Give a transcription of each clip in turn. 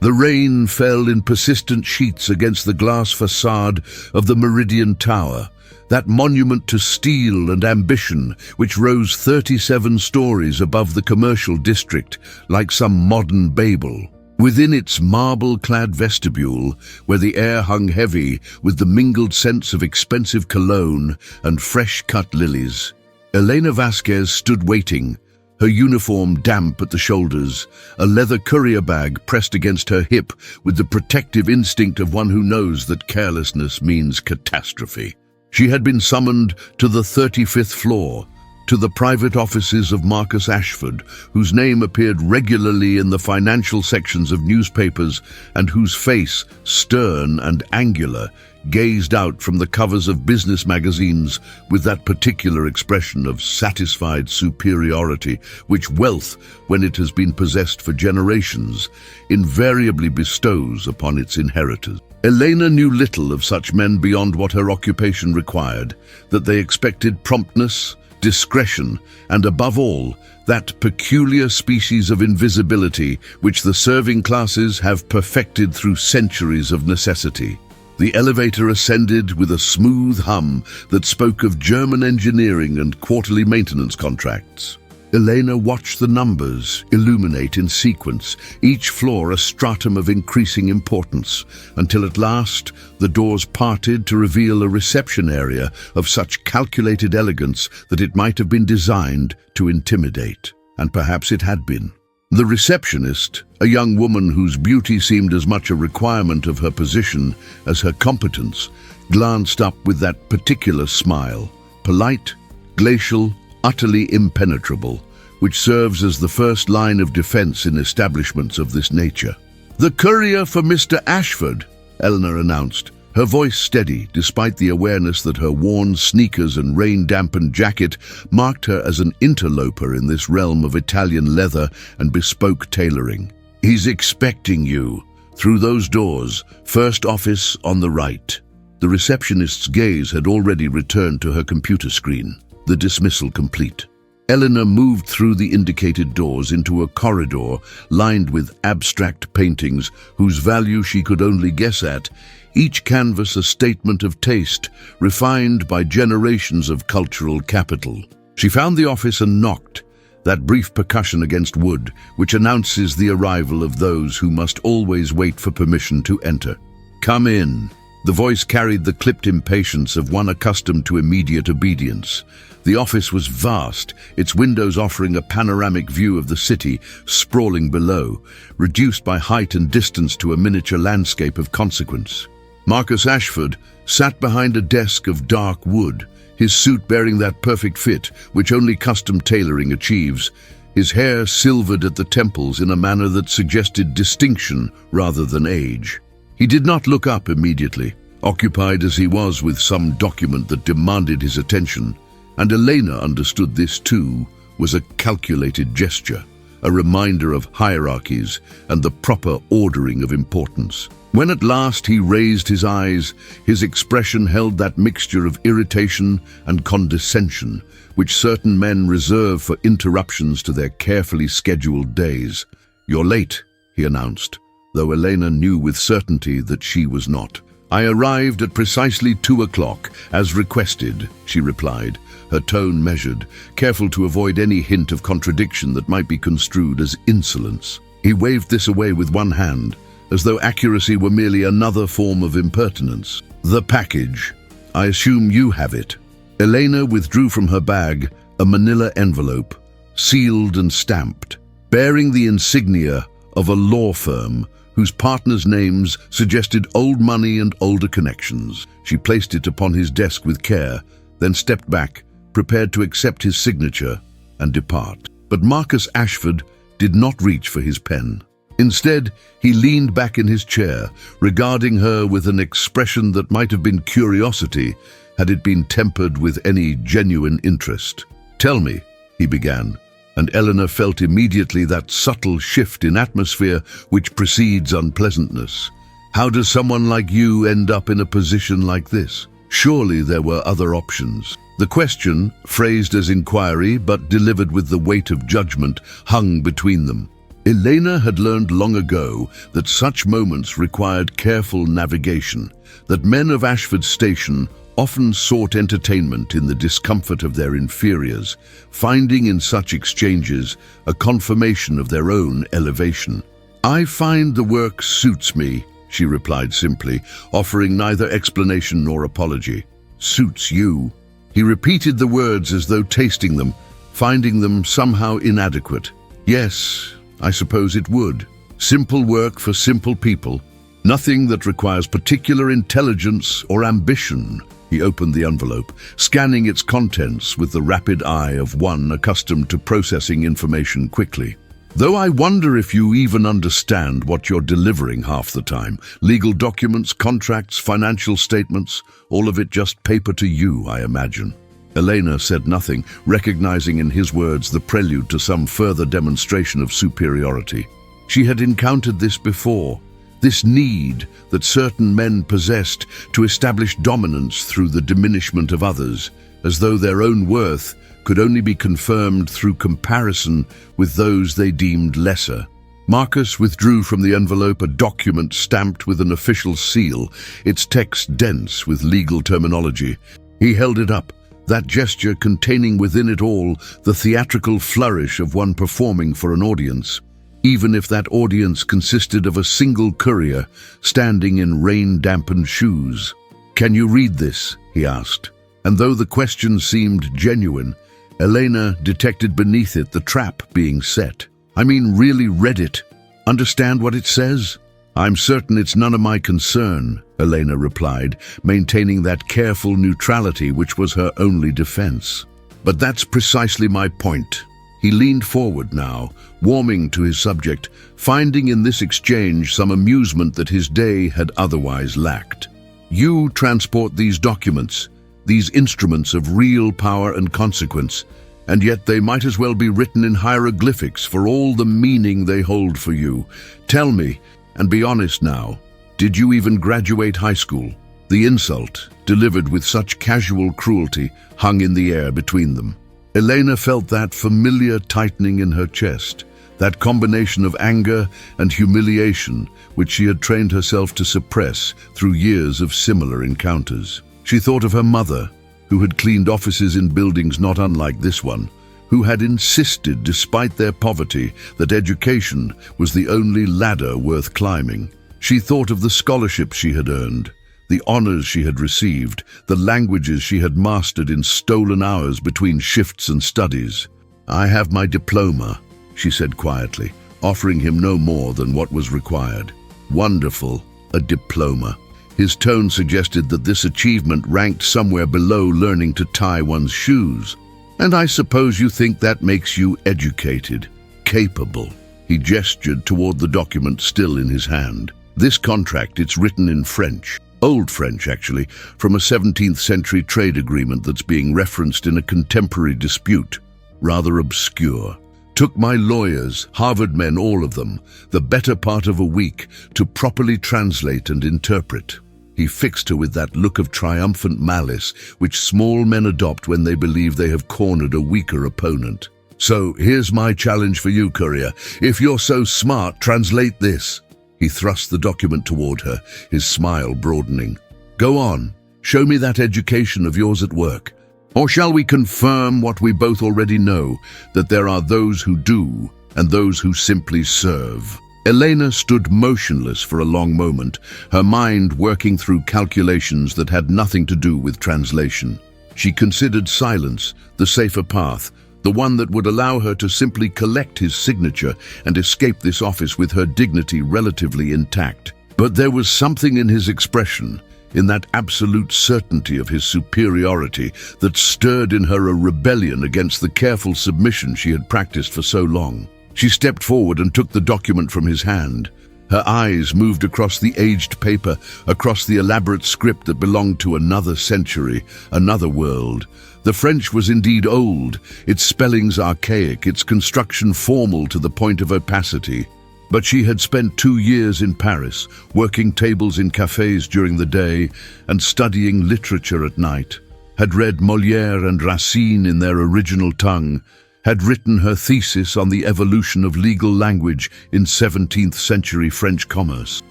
The rain fell in persistent sheets against the glass facade of the Meridian Tower, that monument to steel and ambition which rose 37 stories above the commercial district like some modern Babel. Within its marble-clad vestibule, where the air hung heavy with the mingled scents of expensive cologne and fresh-cut lilies, Elena Vasquez stood waiting, her uniform damp at the shoulders, a leather courier bag pressed against her hip with the protective instinct of one who knows that carelessness means catastrophe. She had been summoned to the 35th floor, to the private offices of Marcus Ashford, whose name appeared regularly in the financial sections of newspapers and whose face, stern and angular, gazed out from the covers of business magazines with that particular expression of satisfied superiority which wealth, when it has been possessed for generations, invariably bestows upon its inheritors. Elena knew little of such men beyond what her occupation required, that they expected promptness, discretion, and above all, that peculiar species of invisibility which the serving classes have perfected through centuries of necessity. The elevator ascended with a smooth hum that spoke of German engineering and quarterly maintenance contracts. Elena watched the numbers illuminate in sequence, each floor a stratum of increasing importance, until at last the doors parted to reveal a reception area of such calculated elegance that it might have been designed to intimidate. And perhaps it had been. The receptionist, a young woman whose beauty seemed as much a requirement of her position as her competence, glanced up with that particular smile, polite, glacial, utterly impenetrable, which serves as the first line of defense in establishments of this nature. "The courier for Mr. Ashford," Eleanor announced, her voice steady despite the awareness that her worn sneakers and rain-dampened jacket marked her as an interloper in this realm of Italian leather and bespoke tailoring. "He's expecting you. Through those doors, first office on the right." The receptionist's gaze had already returned to her computer screen, the dismissal complete. Eleanor moved through the indicated doors into a corridor lined with abstract paintings whose value she could only guess at, each canvas a statement of taste, refined by generations of cultural capital. She found the office and knocked, that brief percussion against wood which announces the arrival of those who must always wait for permission to enter. "Come in." The voice carried the clipped impatience of one accustomed to immediate obedience. The office was vast, its windows offering a panoramic view of the city sprawling below, reduced by height and distance to a miniature landscape of consequence. Marcus Ashford sat behind a desk of dark wood, his suit bearing that perfect fit which only custom tailoring achieves, his hair silvered at the temples in a manner that suggested distinction rather than age. He did not look up immediately, occupied as he was with some document that demanded his attention, and Elena understood this too was a calculated gesture, a reminder of hierarchies and the proper ordering of importance. When at last he raised his eyes, his expression held that mixture of irritation and condescension which certain men reserve for interruptions to their carefully scheduled days. "You're late," he announced, though Elena knew with certainty that she was not. "I arrived at precisely 2 o'clock, as requested," she replied, her tone measured, careful to avoid any hint of contradiction that might be construed as insolence. He waved this away with one hand, as though accuracy were merely another form of impertinence. "The package. I assume you have it." Elena withdrew from her bag a manila envelope, sealed and stamped, bearing the insignia of a law firm whose partners' names suggested old money and older connections. She placed it upon his desk with care, then stepped back, prepared to accept his signature and depart. But Marcus Ashford did not reach for his pen. Instead, he leaned back in his chair, regarding her with an expression that might have been curiosity had it been tempered with any genuine interest. "Tell me," he began, and Eleanor felt immediately that subtle shift in atmosphere which precedes unpleasantness. "How does someone like you end up in a position like this? Surely there were other options." The question, phrased as inquiry but delivered with the weight of judgment, hung between them. Elena had learned long ago that such moments required careful navigation, that men of Ashford Station often sought entertainment in the discomfort of their inferiors, finding in such exchanges a confirmation of their own elevation. "I find the work suits me," she replied simply, offering neither explanation nor apology. "Suits you." He repeated the words as though tasting them, finding them somehow inadequate. "Yes, I suppose it would. Simple work for simple people. Nothing that requires particular intelligence or ambition." He opened the envelope, scanning its contents with the rapid eye of one accustomed to processing information quickly. "Though I wonder if you even understand what you're delivering half the time. Legal documents, contracts, financial statements, all of it just paper to you, I imagine." Elena said nothing, recognizing in his words the prelude to some further demonstration of superiority. She had encountered this before, this need that certain men possessed to establish dominance through the diminishment of others, as though their own worth could only be confirmed through comparison with those they deemed lesser. Marcus withdrew from the envelope a document stamped with an official seal, its text dense with legal terminology. He held it up, that gesture containing within it all the theatrical flourish of one performing for an audience, even if that audience consisted of a single courier standing in rain-dampened shoes. "Can you read this?" he asked. And though the question seemed genuine, Elena detected beneath it the trap being set. "I mean, really read it? Understand what it says?" "I'm certain it's none of my concern," Elena replied, maintaining that careful neutrality which was her only defense. "But that's precisely my point." He leaned forward now, warming to his subject, finding in this exchange some amusement that his day had otherwise lacked. "You transport these documents, these instruments of real power and consequence, and yet they might as well be written in hieroglyphics for all the meaning they hold for you. Tell me, and be honest now, did you even graduate high school?" The insult, delivered with such casual cruelty, hung in the air between them. Elena felt that familiar tightening in her chest, that combination of anger and humiliation which she had trained herself to suppress through years of similar encounters. She thought of her mother, who had cleaned offices in buildings not unlike this one, who had insisted, despite their poverty, that education was the only ladder worth climbing. She thought of the scholarships she had earned, the honors she had received, the languages she had mastered in stolen hours between shifts and studies. "I have my diploma," she said quietly, offering him no more than what was required. "Wonderful, a diploma." His tone suggested that this achievement ranked somewhere below learning to tie one's shoes. "And I suppose you think that makes you educated, capable." He gestured toward the document still in his hand. "This contract, it's written in French. Old French, actually, from a 17th century trade agreement that's being referenced in a contemporary dispute. Rather obscure. Took my lawyers, Harvard men, all of them, the better part of a week to properly translate and interpret." He fixed her with that look of triumphant malice which small men adopt when they believe they have cornered a weaker opponent. "So here's my challenge for you, courier. If you're so smart, translate this." He thrust the document toward her, his smile broadening. "Go on, show me that education of yours at work. Or shall we confirm what we both already know, that there are those who do and those who simply serve?" Elena stood motionless for a long moment, her mind working through calculations that had nothing to do with translation. She considered silence the safer path, the one that would allow her to simply collect his signature and escape this office with her dignity relatively intact. But there was something in his expression, in that absolute certainty of his superiority, that stirred in her a rebellion against the careful submission she had practiced for so long. She stepped forward and took the document from his hand. Her eyes moved across the aged paper, across the elaborate script that belonged to another century, another world. The French was indeed old, its spellings archaic, its construction formal to the point of opacity. But she had spent 2 years in Paris, working tables in cafes during the day and studying literature at night, had read Molière and Racine in their original tongue, had written her thesis on the evolution of legal language in 17th century French commerce.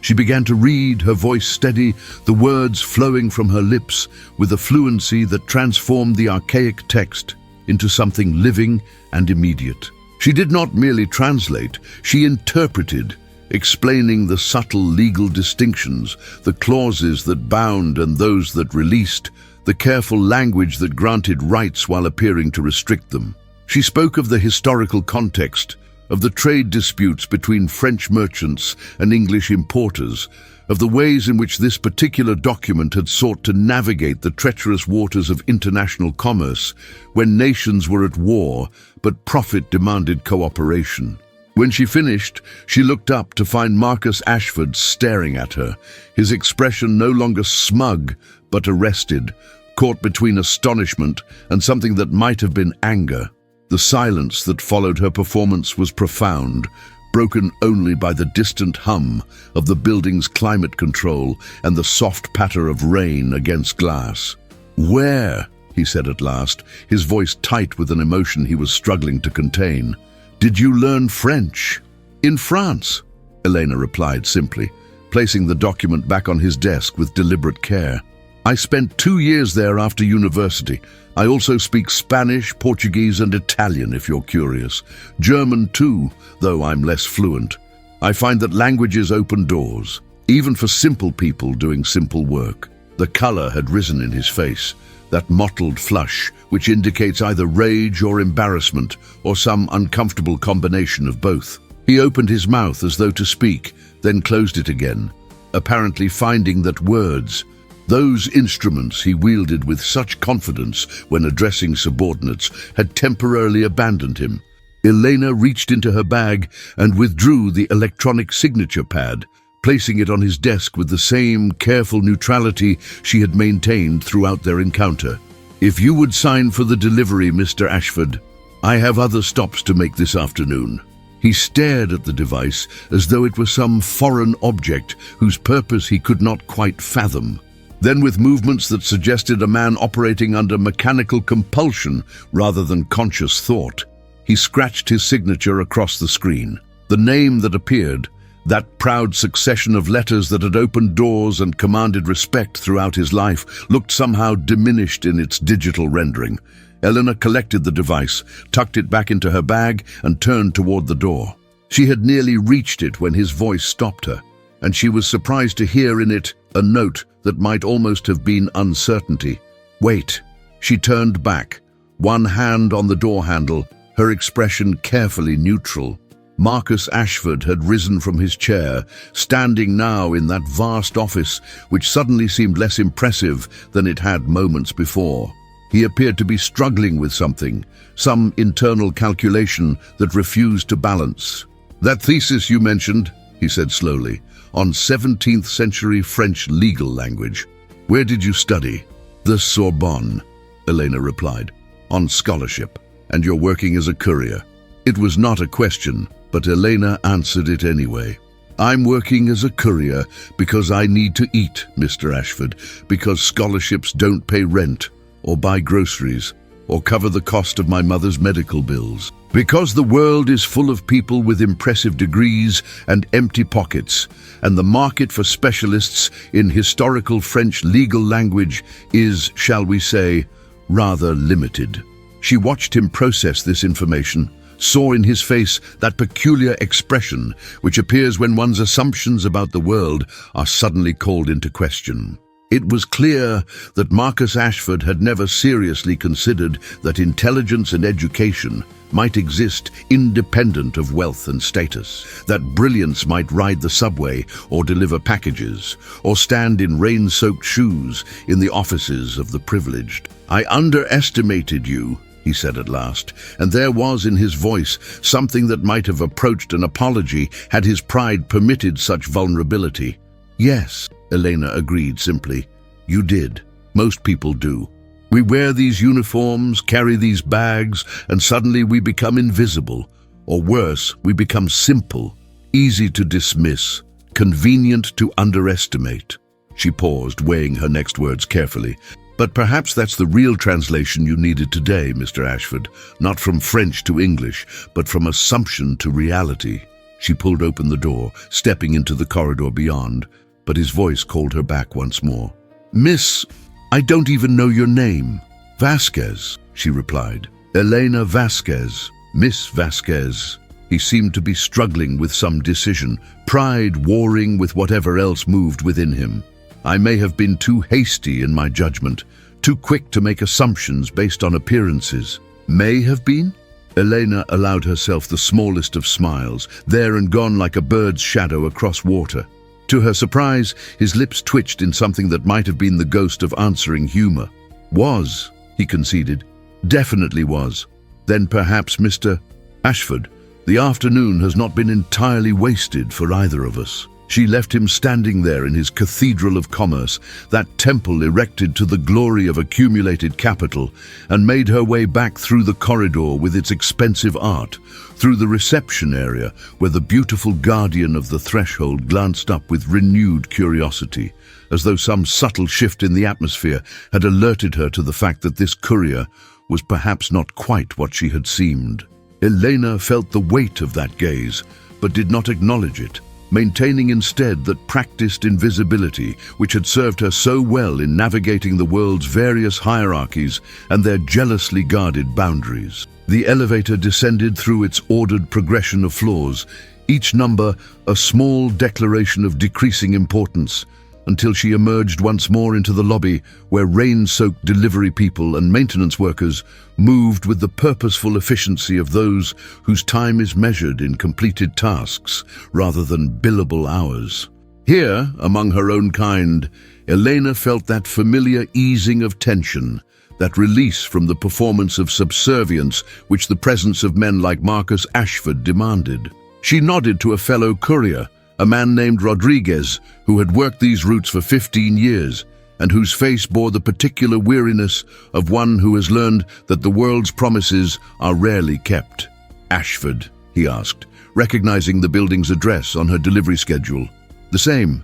She began to read, her voice steady, the words flowing from her lips with a fluency that transformed the archaic text into something living and immediate. She did not merely translate, she interpreted, explaining the subtle legal distinctions, the clauses that bound and those that released, the careful language that granted rights while appearing to restrict them. She spoke of the historical context, of the trade disputes between French merchants and English importers, of the ways in which this particular document had sought to navigate the treacherous waters of international commerce when nations were at war, but profit demanded cooperation. When she finished, she looked up to find Marcus Ashford staring at her, his expression no longer smug, but arrested, caught between astonishment and something that might have been anger. The silence that followed her performance was profound, broken only by the distant hum of the building's climate control and the soft patter of rain against glass. "Where?" he said at last, his voice tight with an emotion he was struggling to contain. "Did you learn French?" "In France," Elena replied simply, placing the document back on his desk with deliberate care. "I spent 2 years there after university. I also speak Spanish, Portuguese, and Italian, if you're curious. German too, though I'm less fluent. I find that languages open doors, even for simple people doing simple work." The color had risen in his face, that mottled flush, which indicates either rage or embarrassment, or some uncomfortable combination of both. He opened his mouth as though to speak, then closed it again, apparently finding that words, those instruments he wielded with such confidence when addressing subordinates, had temporarily abandoned him. Elena reached into her bag and withdrew the electronic signature pad, placing it on his desk with the same careful neutrality she had maintained throughout their encounter. "If you would sign for the delivery, Mr. Ashford, I have other stops to make this afternoon." He stared at the device as though it were some foreign object whose purpose he could not quite fathom. Then, with movements that suggested a man operating under mechanical compulsion rather than conscious thought, he scratched his signature across the screen. The name that appeared, that proud succession of letters that had opened doors and commanded respect throughout his life, looked somehow diminished in its digital rendering. Elena collected the device, tucked it back into her bag, and turned toward the door. She had nearly reached it when his voice stopped her, and she was surprised to hear in it a note that might almost have been uncertainty. "Wait." She turned back, one hand on the door handle, her expression carefully neutral. Marcus Ashford had risen from his chair, standing now in that vast office which suddenly seemed less impressive than it had moments before. He appeared to be struggling with something, some internal calculation that refused to balance. "That thesis you mentioned," he said slowly, "on 17th century French legal language. Where did you study?" "The Sorbonne," Elena replied, "on scholarship. And you're working as a courier." It was not a question, but Elena answered it anyway. "I'm working as a courier because I need to eat, Mr. Ashford, because scholarships don't pay rent, or buy groceries, or cover the cost of my mother's medical bills. Because the world is full of people with impressive degrees and empty pockets, and the market for specialists in historical French legal language is, shall we say, rather limited." She watched him process this information, saw in his face that peculiar expression which appears when one's assumptions about the world are suddenly called into question. It was clear that Marcus Ashford had never seriously considered that intelligence and education might exist independent of wealth and status, that brilliance might ride the subway or deliver packages, or stand in rain-soaked shoes in the offices of the privileged. "I underestimated you," he said at last, and there was in his voice something that might have approached an apology had his pride permitted such vulnerability. "Yes," Elena agreed simply. "You did. Most people do. We wear these uniforms, carry these bags, and suddenly we become invisible. Or worse, we become simple, easy to dismiss, convenient to underestimate." She paused, weighing her next words carefully. But perhaps that's the real translation you needed today, Mr. Ashford. Not from French to English, but from assumption to reality. She pulled open the door, stepping into the corridor beyond, but his voice called her back once more. Miss, I don't even know your name. Vasquez, she replied. Elena Vasquez. Miss Vasquez. He seemed to be struggling with some decision, pride warring with whatever else moved within him. I may have been too hasty in my judgment, too quick to make assumptions based on appearances. May have been? Elena allowed herself the smallest of smiles, there and gone like a bird's shadow across water. To her surprise, his lips twitched in something that might have been the ghost of answering humor. Was, he conceded. Definitely was. Then perhaps Mr. Ashford, the afternoon has not been entirely wasted for either of us. She left him standing there in his cathedral of commerce, that temple erected to the glory of accumulated capital, and made her way back through the corridor with its expensive art, through the reception area where the beautiful guardian of the threshold glanced up with renewed curiosity, as though some subtle shift in the atmosphere had alerted her to the fact that this courier was perhaps not quite what she had seemed. Elena felt the weight of that gaze, but did not acknowledge it, maintaining instead that practiced invisibility which had served her so well in navigating the world's various hierarchies and their jealously guarded boundaries. The elevator descended through its ordered progression of floors, each number a small declaration of decreasing importance, until she emerged once more into the lobby where rain-soaked delivery people and maintenance workers moved with the purposeful efficiency of those whose time is measured in completed tasks rather than billable hours. Here, among her own kind, Elena felt that familiar easing of tension, that release from the performance of subservience which the presence of men like Marcus Ashford demanded. She nodded to a fellow courier, a man named Rodriguez, who had worked these routes for 15 years, and whose face bore the particular weariness of one who has learned that the world's promises are rarely kept. Ashford, he asked, recognizing the building's address on her delivery schedule. The same.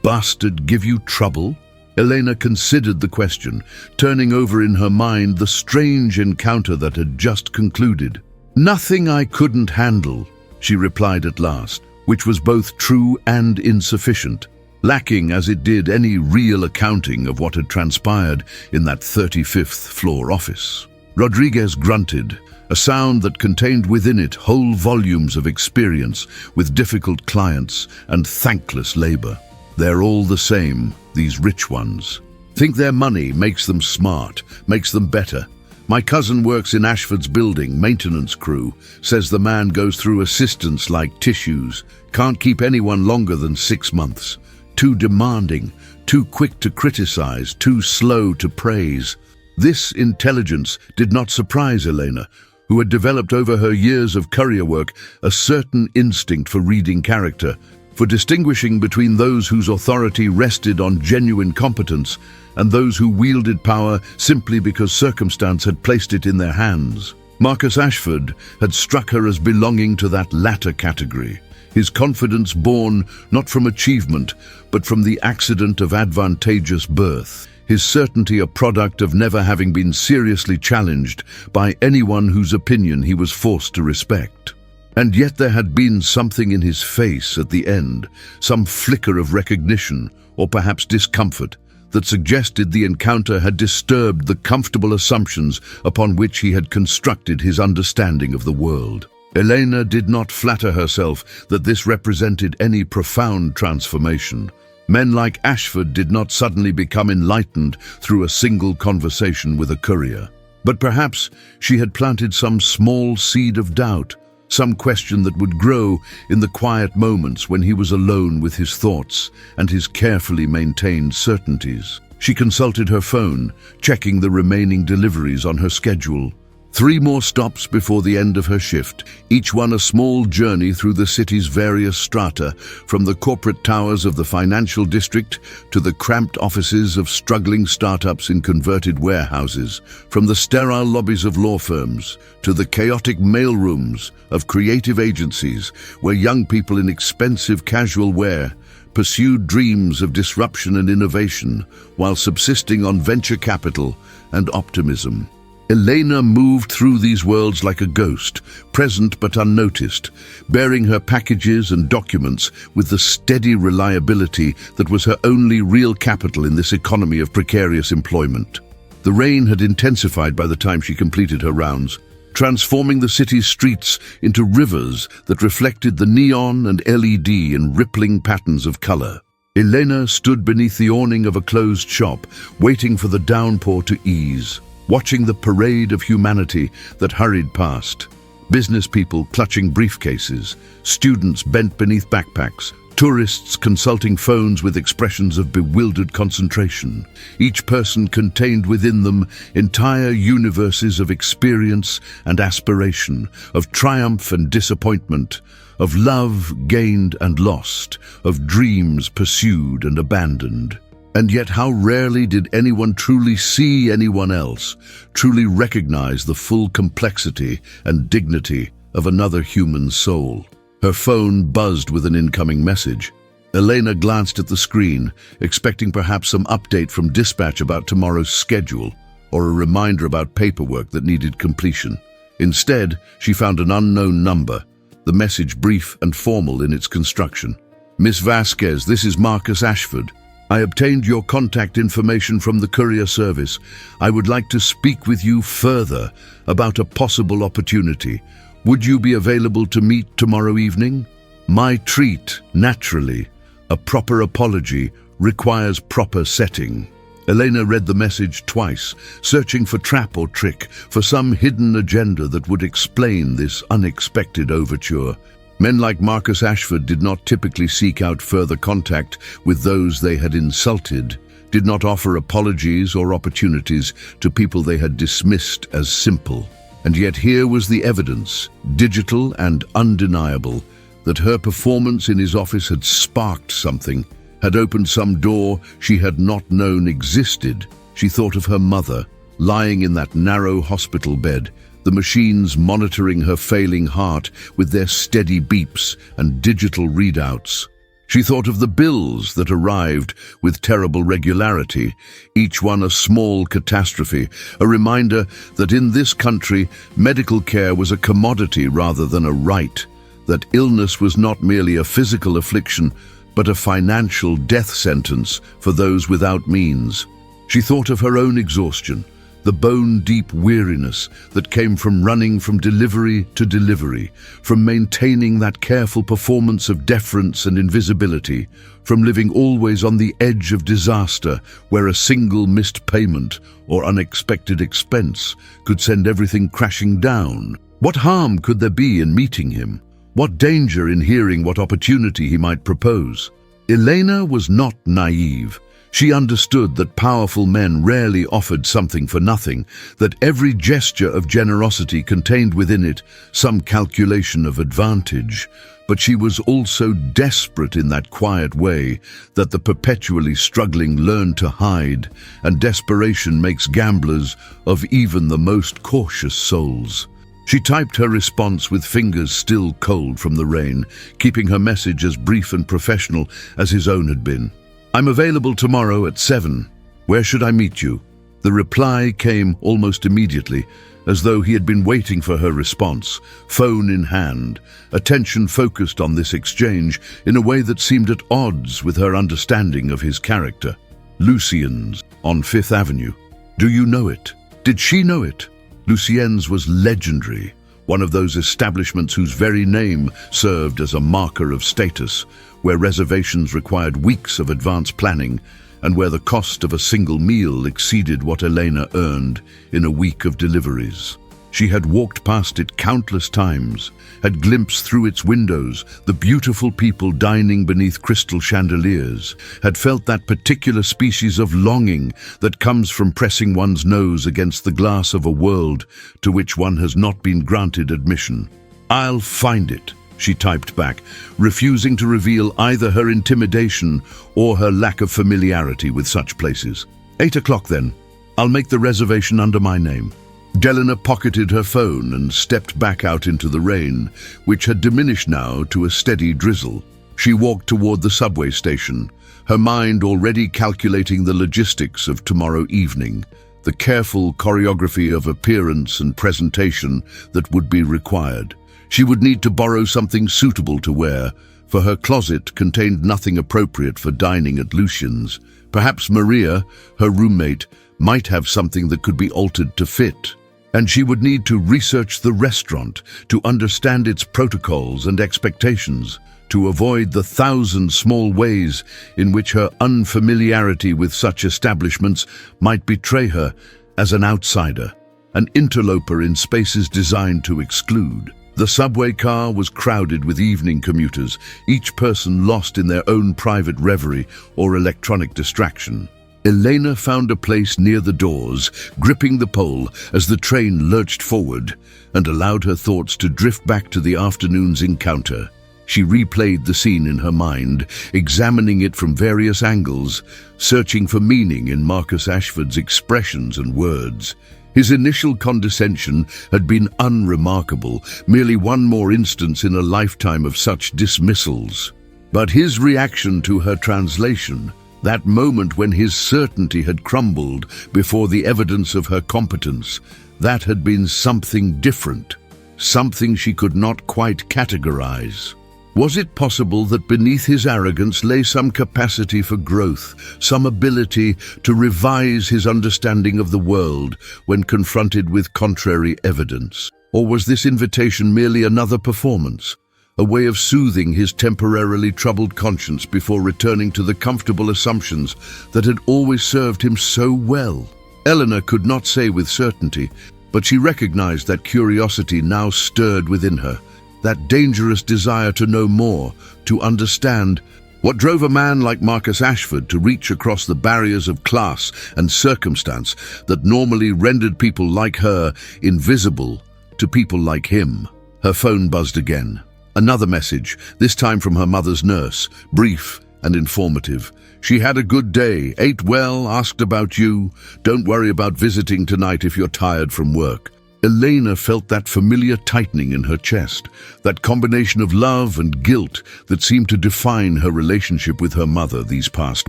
Bastard give you trouble? Elena considered the question, turning over in her mind the strange encounter that had just concluded. Nothing I couldn't handle, she replied at last, which was both true and insufficient, lacking as it did any real accounting of what had transpired in that 35th floor office. Rodriguez grunted, a sound that contained within it whole volumes of experience with difficult clients and thankless labor. They're all the same, these rich ones. Think their money makes them smart, makes them better. My cousin works in Ashford's building, maintenance crew, says the man goes through assistants like tissues, can't keep anyone longer than 6 months. Too demanding, too quick to criticize, too slow to praise. This intelligence did not surprise Elena, who had developed over her years of courier work a certain instinct for reading character, for distinguishing between those whose authority rested on genuine competence and those who wielded power simply because circumstance had placed it in their hands. Marcus Ashford had struck her as belonging to that latter category, his confidence born not from achievement, but from the accident of advantageous birth, his certainty a product of never having been seriously challenged by anyone whose opinion he was forced to respect. And yet there had been something in his face at the end, some flicker of recognition, or perhaps discomfort, that suggested the encounter had disturbed the comfortable assumptions upon which he had constructed his understanding of the world. Elena did not flatter herself that this represented any profound transformation. Men like Ashford did not suddenly become enlightened through a single conversation with a courier. But perhaps she had planted some small seed of doubt, some question that would grow in the quiet moments when he was alone with his thoughts and his carefully maintained certainties. She consulted her phone, checking the remaining deliveries on her schedule. 3 more stops before the end of her shift, each one a small journey through the city's various strata, from the corporate towers of the financial district to the cramped offices of struggling startups in converted warehouses, from the sterile lobbies of law firms to the chaotic mailrooms of creative agencies where young people in expensive casual wear pursued dreams of disruption and innovation while subsisting on venture capital and optimism. Elena moved through these worlds like a ghost, present but unnoticed, bearing her packages and documents with the steady reliability that was her only real capital in this economy of precarious employment. The rain had intensified by the time she completed her rounds, transforming the city's streets into rivers that reflected the neon and LED in rippling patterns of color. Elena stood beneath the awning of a closed shop, waiting for the downpour to ease, watching the parade of humanity that hurried past. Business people clutching briefcases, students bent beneath backpacks, tourists consulting phones with expressions of bewildered concentration. Each person contained within them entire universes of experience and aspiration, of triumph and disappointment, of love gained and lost, of dreams pursued and abandoned. And yet how rarely did anyone truly see anyone else, truly recognize the full complexity and dignity of another human soul. Her phone buzzed with an incoming message. Elena glanced at the screen, expecting perhaps some update from dispatch about tomorrow's schedule, or a reminder about paperwork that needed completion. Instead, she found an unknown number, the message brief and formal in its construction. "Miss Vasquez, this is Marcus Ashford. I obtained your contact information from the courier service. I would like to speak with you further about a possible opportunity. Would you be available to meet tomorrow evening? My treat, naturally. A proper apology requires proper setting." Elena read the message twice, searching for trap or trick, for some hidden agenda that would explain this unexpected overture. Men like Marcus Ashford did not typically seek out further contact with those they had insulted, did not offer apologies or opportunities to people they had dismissed as simple. And yet here was the evidence, digital and undeniable, that her performance in his office had sparked something, had opened some door she had not known existed. She thought of her mother, lying in that narrow hospital bed, the machines monitoring her failing heart with their steady beeps and digital readouts. She thought of the bills that arrived with terrible regularity, each one a small catastrophe, a reminder that in this country medical care was a commodity rather than a right, that illness was not merely a physical affliction but a financial death sentence for those without means. She thought of her own exhaustion, the bone-deep weariness that came from running from delivery to delivery, from maintaining that careful performance of deference and invisibility, from living always on the edge of disaster where a single missed payment or unexpected expense could send everything crashing down. What harm could there be in meeting him? What danger in hearing what opportunity he might propose? Elena was not naive. She understood that powerful men rarely offered something for nothing, that every gesture of generosity contained within it some calculation of advantage. But she was also desperate in that quiet way that the perpetually struggling learn to hide, and desperation makes gamblers of even the most cautious souls. She typed her response with fingers still cold from the rain, keeping her message as brief and professional as his own had been. "I'm available tomorrow at 7. Where should I meet you?" The reply came almost immediately, as though he had been waiting for her response, phone in hand, attention focused on this exchange in a way that seemed at odds with her understanding of his character. "Lucien's, on 5th Avenue. Do you know it?" Did she know it? Lucien's was legendary, one of those establishments whose very name served as a marker of status, where reservations required weeks of advance planning, and where the cost of a single meal exceeded what Elena earned in a week of deliveries. She had walked past it countless times, had glimpsed through its windows the beautiful people dining beneath crystal chandeliers, had felt that particular species of longing that comes from pressing one's nose against the glass of a world to which one has not been granted admission. "I'll find it," she typed back, refusing to reveal either her intimidation or her lack of familiarity with such places. 8 o'clock then. I'll make the reservation under my name." Delena pocketed her phone and stepped back out into the rain, which had diminished now to a steady drizzle. She walked toward the subway station, her mind already calculating the logistics of tomorrow evening, the careful choreography of appearance and presentation that would be required. She would need to borrow something suitable to wear, for her closet contained nothing appropriate for dining at Lucian's. Perhaps Maria, her roommate, might have something that could be altered to fit. And she would need to research the restaurant to understand its protocols and expectations, to avoid the 1,000 small ways in which her unfamiliarity with such establishments might betray her as an outsider, an interloper in spaces designed to exclude. The subway car was crowded with evening commuters, each person lost in their own private reverie or electronic distraction. Elena found a place near the doors, gripping the pole as the train lurched forward, and allowed her thoughts to drift back to the afternoon's encounter. She replayed the scene in her mind, examining it from various angles, searching for meaning in Marcus Ashford's expressions and words. His initial condescension had been unremarkable, merely one more instance in a lifetime of such dismissals. But his reaction to her translation, that moment when his certainty had crumbled before the evidence of her competence, that had been something different, something she could not quite categorize. Was it possible that beneath his arrogance lay some capacity for growth, some ability to revise his understanding of the world when confronted with contrary evidence? Or was this invitation merely another performance, a way of soothing his temporarily troubled conscience before returning to the comfortable assumptions that had always served him so well? Eleanor could not say with certainty, but she recognized that curiosity now stirred within her, that dangerous desire to know more, to understand. What drove a man like Marcus Ashford to reach across the barriers of class and circumstance that normally rendered people like her invisible to people like him? Her phone buzzed again. Another message, this time from her mother's nurse, brief and informative. She had a good day, ate well, asked about you. Don't worry about visiting tonight if you're tired from work. Elena felt that familiar tightening in her chest, that combination of love and guilt that seemed to define her relationship with her mother these past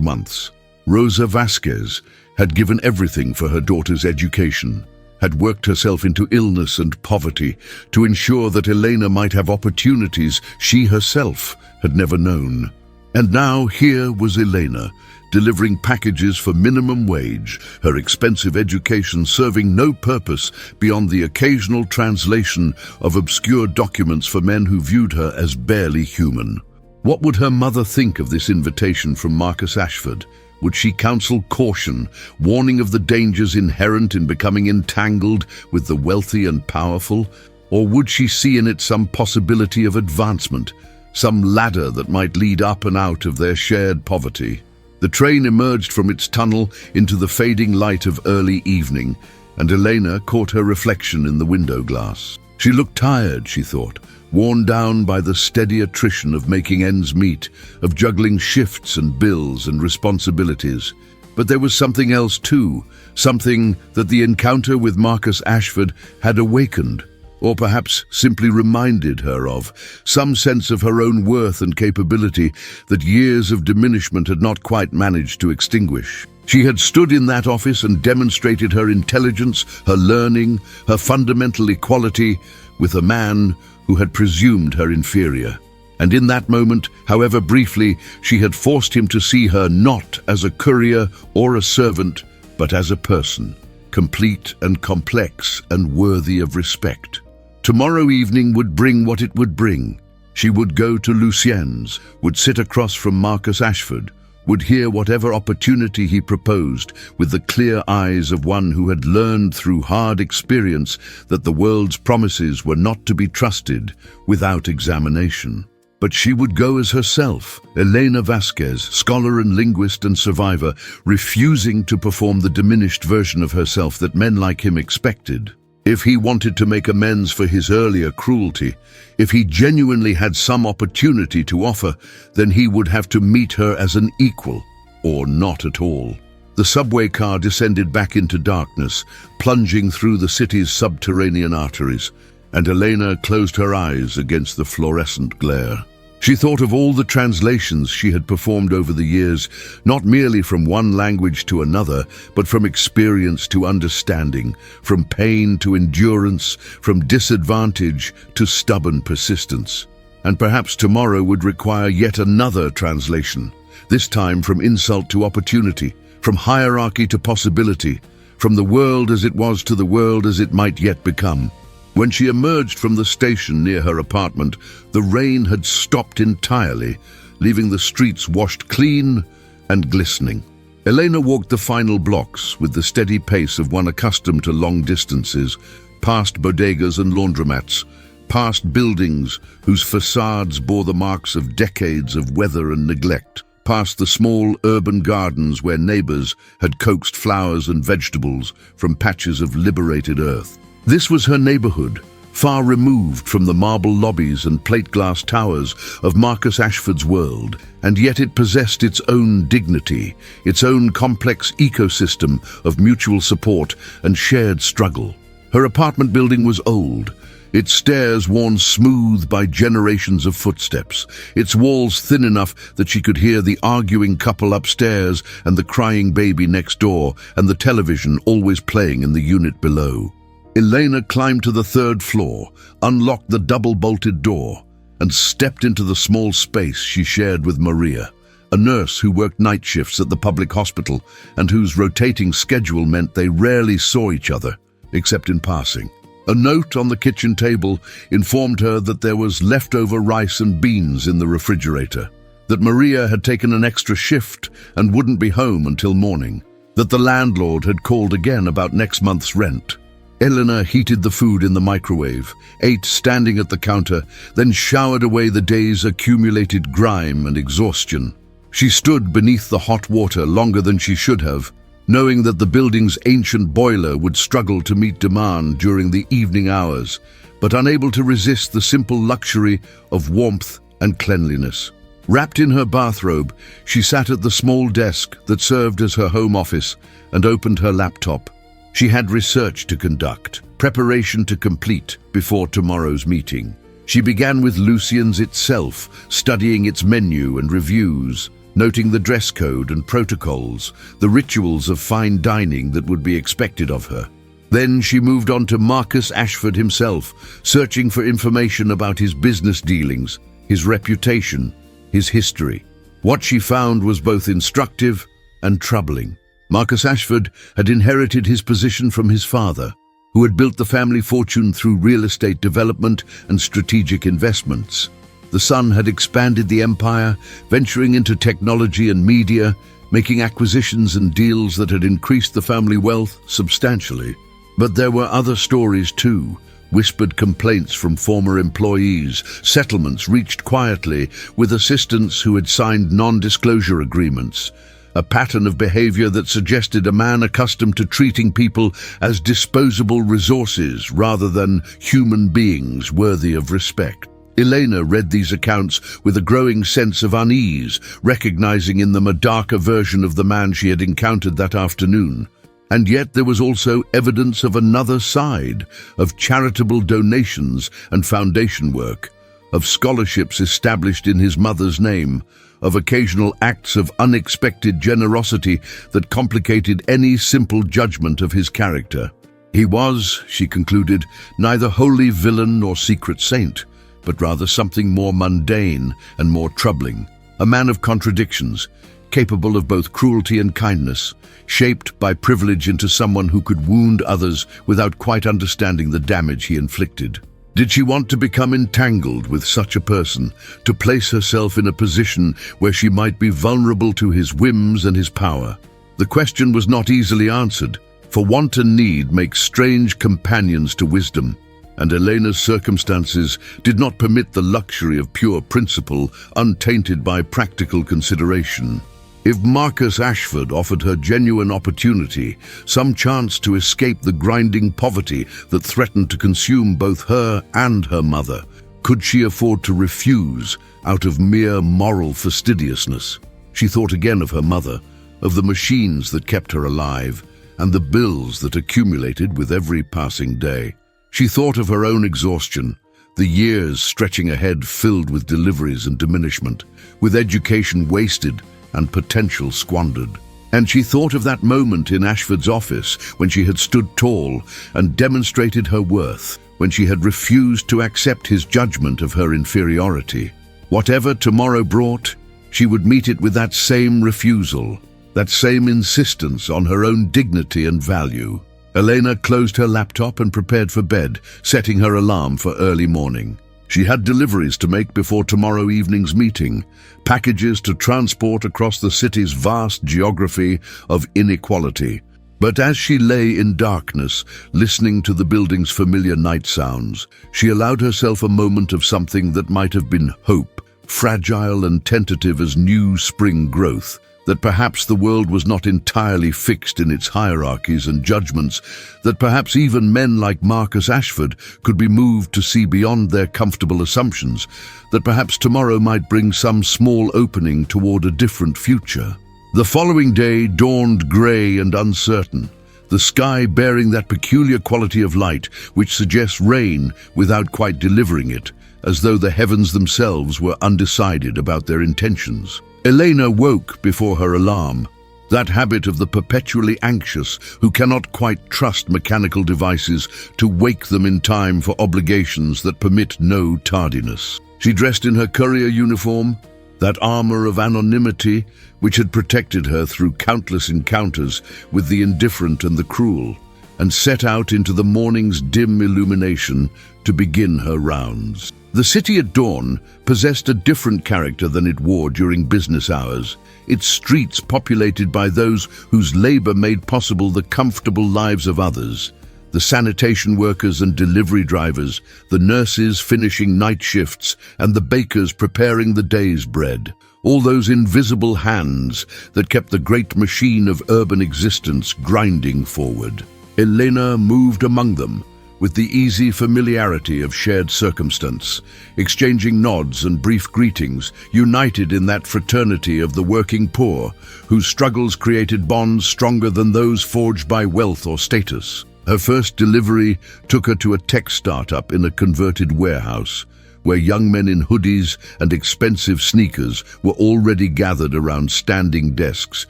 months. Rosa Vasquez had given everything for her daughter's education, had worked herself into illness and poverty to ensure that Elena might have opportunities she herself had never known. And now here was Elena, delivering packages for minimum wage, her expensive education serving no purpose beyond the occasional translation of obscure documents for men who viewed her as barely human. What would her mother think of this invitation from Marcus Ashford? Would she counsel caution, warning of the dangers inherent in becoming entangled with the wealthy and powerful? Or would she see in it some possibility of advancement, some ladder that might lead up and out of their shared poverty? The train emerged from its tunnel into the fading light of early evening, and Elena caught her reflection in the window glass. She looked tired, she thought, worn down by the steady attrition of making ends meet, of juggling shifts and bills and responsibilities. But there was something else too, something that the encounter with Marcus Ashford had awakened, or perhaps simply reminded her of, some sense of her own worth and capability that years of diminishment had not quite managed to extinguish. She had stood in that office and demonstrated her intelligence, her learning, her fundamental equality with a man who had presumed her inferior. And in that moment, however briefly, she had forced him to see her not as a courier or a servant, but as a person, complete and complex and worthy of respect. Tomorrow evening would bring what it would bring. She would go to Lucien's, would sit across from Marcus Ashford, would hear whatever opportunity he proposed with the clear eyes of one who had learned through hard experience that the world's promises were not to be trusted without examination. But she would go as herself, Elena Vasquez, scholar and linguist and survivor, refusing to perform the diminished version of herself that men like him expected. If he wanted to make amends for his earlier cruelty, if he genuinely had some opportunity to offer, then he would have to meet her as an equal, or not at all. The subway car descended back into darkness, plunging through the city's subterranean arteries, and Elena closed her eyes against the fluorescent glare. She thought of all the translations she had performed over the years, not merely from one language to another, but from experience to understanding, from pain to endurance, from disadvantage to stubborn persistence. And perhaps tomorrow would require yet another translation, this time from insult to opportunity, from hierarchy to possibility, from the world as it was to the world as it might yet become. When she emerged from the station near her apartment, the rain had stopped entirely, leaving the streets washed clean and glistening. Elena walked the final blocks with the steady pace of one accustomed to long distances, past bodegas and laundromats, past buildings whose facades bore the marks of decades of weather and neglect, past the small urban gardens where neighbors had coaxed flowers and vegetables from patches of liberated earth. This was her neighborhood, far removed from the marble lobbies and plate-glass towers of Marcus Ashford's world, and yet it possessed its own dignity, its own complex ecosystem of mutual support and shared struggle. Her apartment building was old, its stairs worn smooth by generations of footsteps, its walls thin enough that she could hear the arguing couple upstairs and the crying baby next door, and the television always playing in the unit below. Elena climbed to the third floor, unlocked the double-bolted door, and stepped into the small space she shared with Maria, a nurse who worked night shifts at the public hospital and whose rotating schedule meant they rarely saw each other, except in passing. A note on the kitchen table informed her that there was leftover rice and beans in the refrigerator, that Maria had taken an extra shift and wouldn't be home until morning, that the landlord had called again about next month's rent. Elena heated the food in the microwave, ate standing at the counter, then showered away the day's accumulated grime and exhaustion. She stood beneath the hot water longer than she should have, knowing that the building's ancient boiler would struggle to meet demand during the evening hours, but unable to resist the simple luxury of warmth and cleanliness. Wrapped in her bathrobe, she sat at the small desk that served as her home office and opened her laptop. She had research to conduct, preparation to complete before tomorrow's meeting. She began with Lucian's itself, studying its menu and reviews, noting the dress code and protocols, the rituals of fine dining that would be expected of her. Then she moved on to Marcus Ashford himself, searching for information about his business dealings, his reputation, his history. What she found was both instructive and troubling. Marcus Ashford had inherited his position from his father, who had built the family fortune through real estate development and strategic investments. The son had expanded the empire, venturing into technology and media, making acquisitions and deals that had increased the family wealth substantially. But there were other stories too, whispered complaints from former employees, settlements reached quietly with assistants who had signed non-disclosure agreements, a pattern of behavior that suggested a man accustomed to treating people as disposable resources rather than human beings worthy of respect. Elena read these accounts with a growing sense of unease, recognizing in them a darker version of the man she had encountered that afternoon. And yet there was also evidence of another side, of charitable donations and foundation work, of scholarships established in his mother's name, of occasional acts of unexpected generosity that complicated any simple judgment of his character. He was, she concluded, neither holy villain nor secret saint, but rather something more mundane and more troubling, a man of contradictions, capable of both cruelty and kindness, shaped by privilege into someone who could wound others without quite understanding the damage he inflicted. Did she want to become entangled with such a person, to place herself in a position where she might be vulnerable to his whims and his power? The question was not easily answered, for want and need make strange companions to wisdom, and Elena's circumstances did not permit the luxury of pure principle untainted by practical consideration. If Marcus Ashford offered her genuine opportunity, some chance to escape the grinding poverty that threatened to consume both her and her mother, could she afford to refuse out of mere moral fastidiousness? She thought again of her mother, of the machines that kept her alive, and the bills that accumulated with every passing day. She thought of her own exhaustion, The years stretching ahead filled with deliveries and diminishment, with education wasted and potential squandered. And she thought of that moment in Ashford's office when she had stood tall and demonstrated her worth, when she had refused to accept his judgment of her inferiority. Whatever tomorrow brought, she would meet it with that same refusal, that same insistence on her own dignity and value. Elena closed her laptop and prepared for bed, setting her alarm for early morning. She had deliveries to make before tomorrow evening's meeting, packages to transport across the city's vast geography of inequality. But as she lay in darkness, listening to the building's familiar night sounds, she allowed herself a moment of something that might have been hope, fragile and tentative as new spring growth, that perhaps the world was not entirely fixed in its hierarchies and judgments, that perhaps even men like Marcus Ashford could be moved to see beyond their comfortable assumptions, that perhaps tomorrow might bring some small opening toward a different future. The following day dawned grey and uncertain, the sky bearing that peculiar quality of light which suggests rain without quite delivering it, as though the heavens themselves were undecided about their intentions. Elena woke before her alarm, that habit of the perpetually anxious who cannot quite trust mechanical devices to wake them in time for obligations that permit no tardiness. She dressed in her courier uniform, that armor of anonymity which had protected her through countless encounters with the indifferent and the cruel, and set out into the morning's dim illumination to begin her rounds. The city at dawn possessed a different character than it wore during business hours, its streets populated by those whose labor made possible the comfortable lives of others, the sanitation workers and delivery drivers, the nurses finishing night shifts, and the bakers preparing the day's bread. All those invisible hands that kept the great machine of urban existence grinding forward. Elena moved among them, with the easy familiarity of shared circumstance, exchanging nods and brief greetings, united in that fraternity of the working poor, whose struggles created bonds stronger than those forged by wealth or status. Her first delivery took her to a tech startup in a converted warehouse, where young men in hoodies and expensive sneakers were already gathered around standing desks,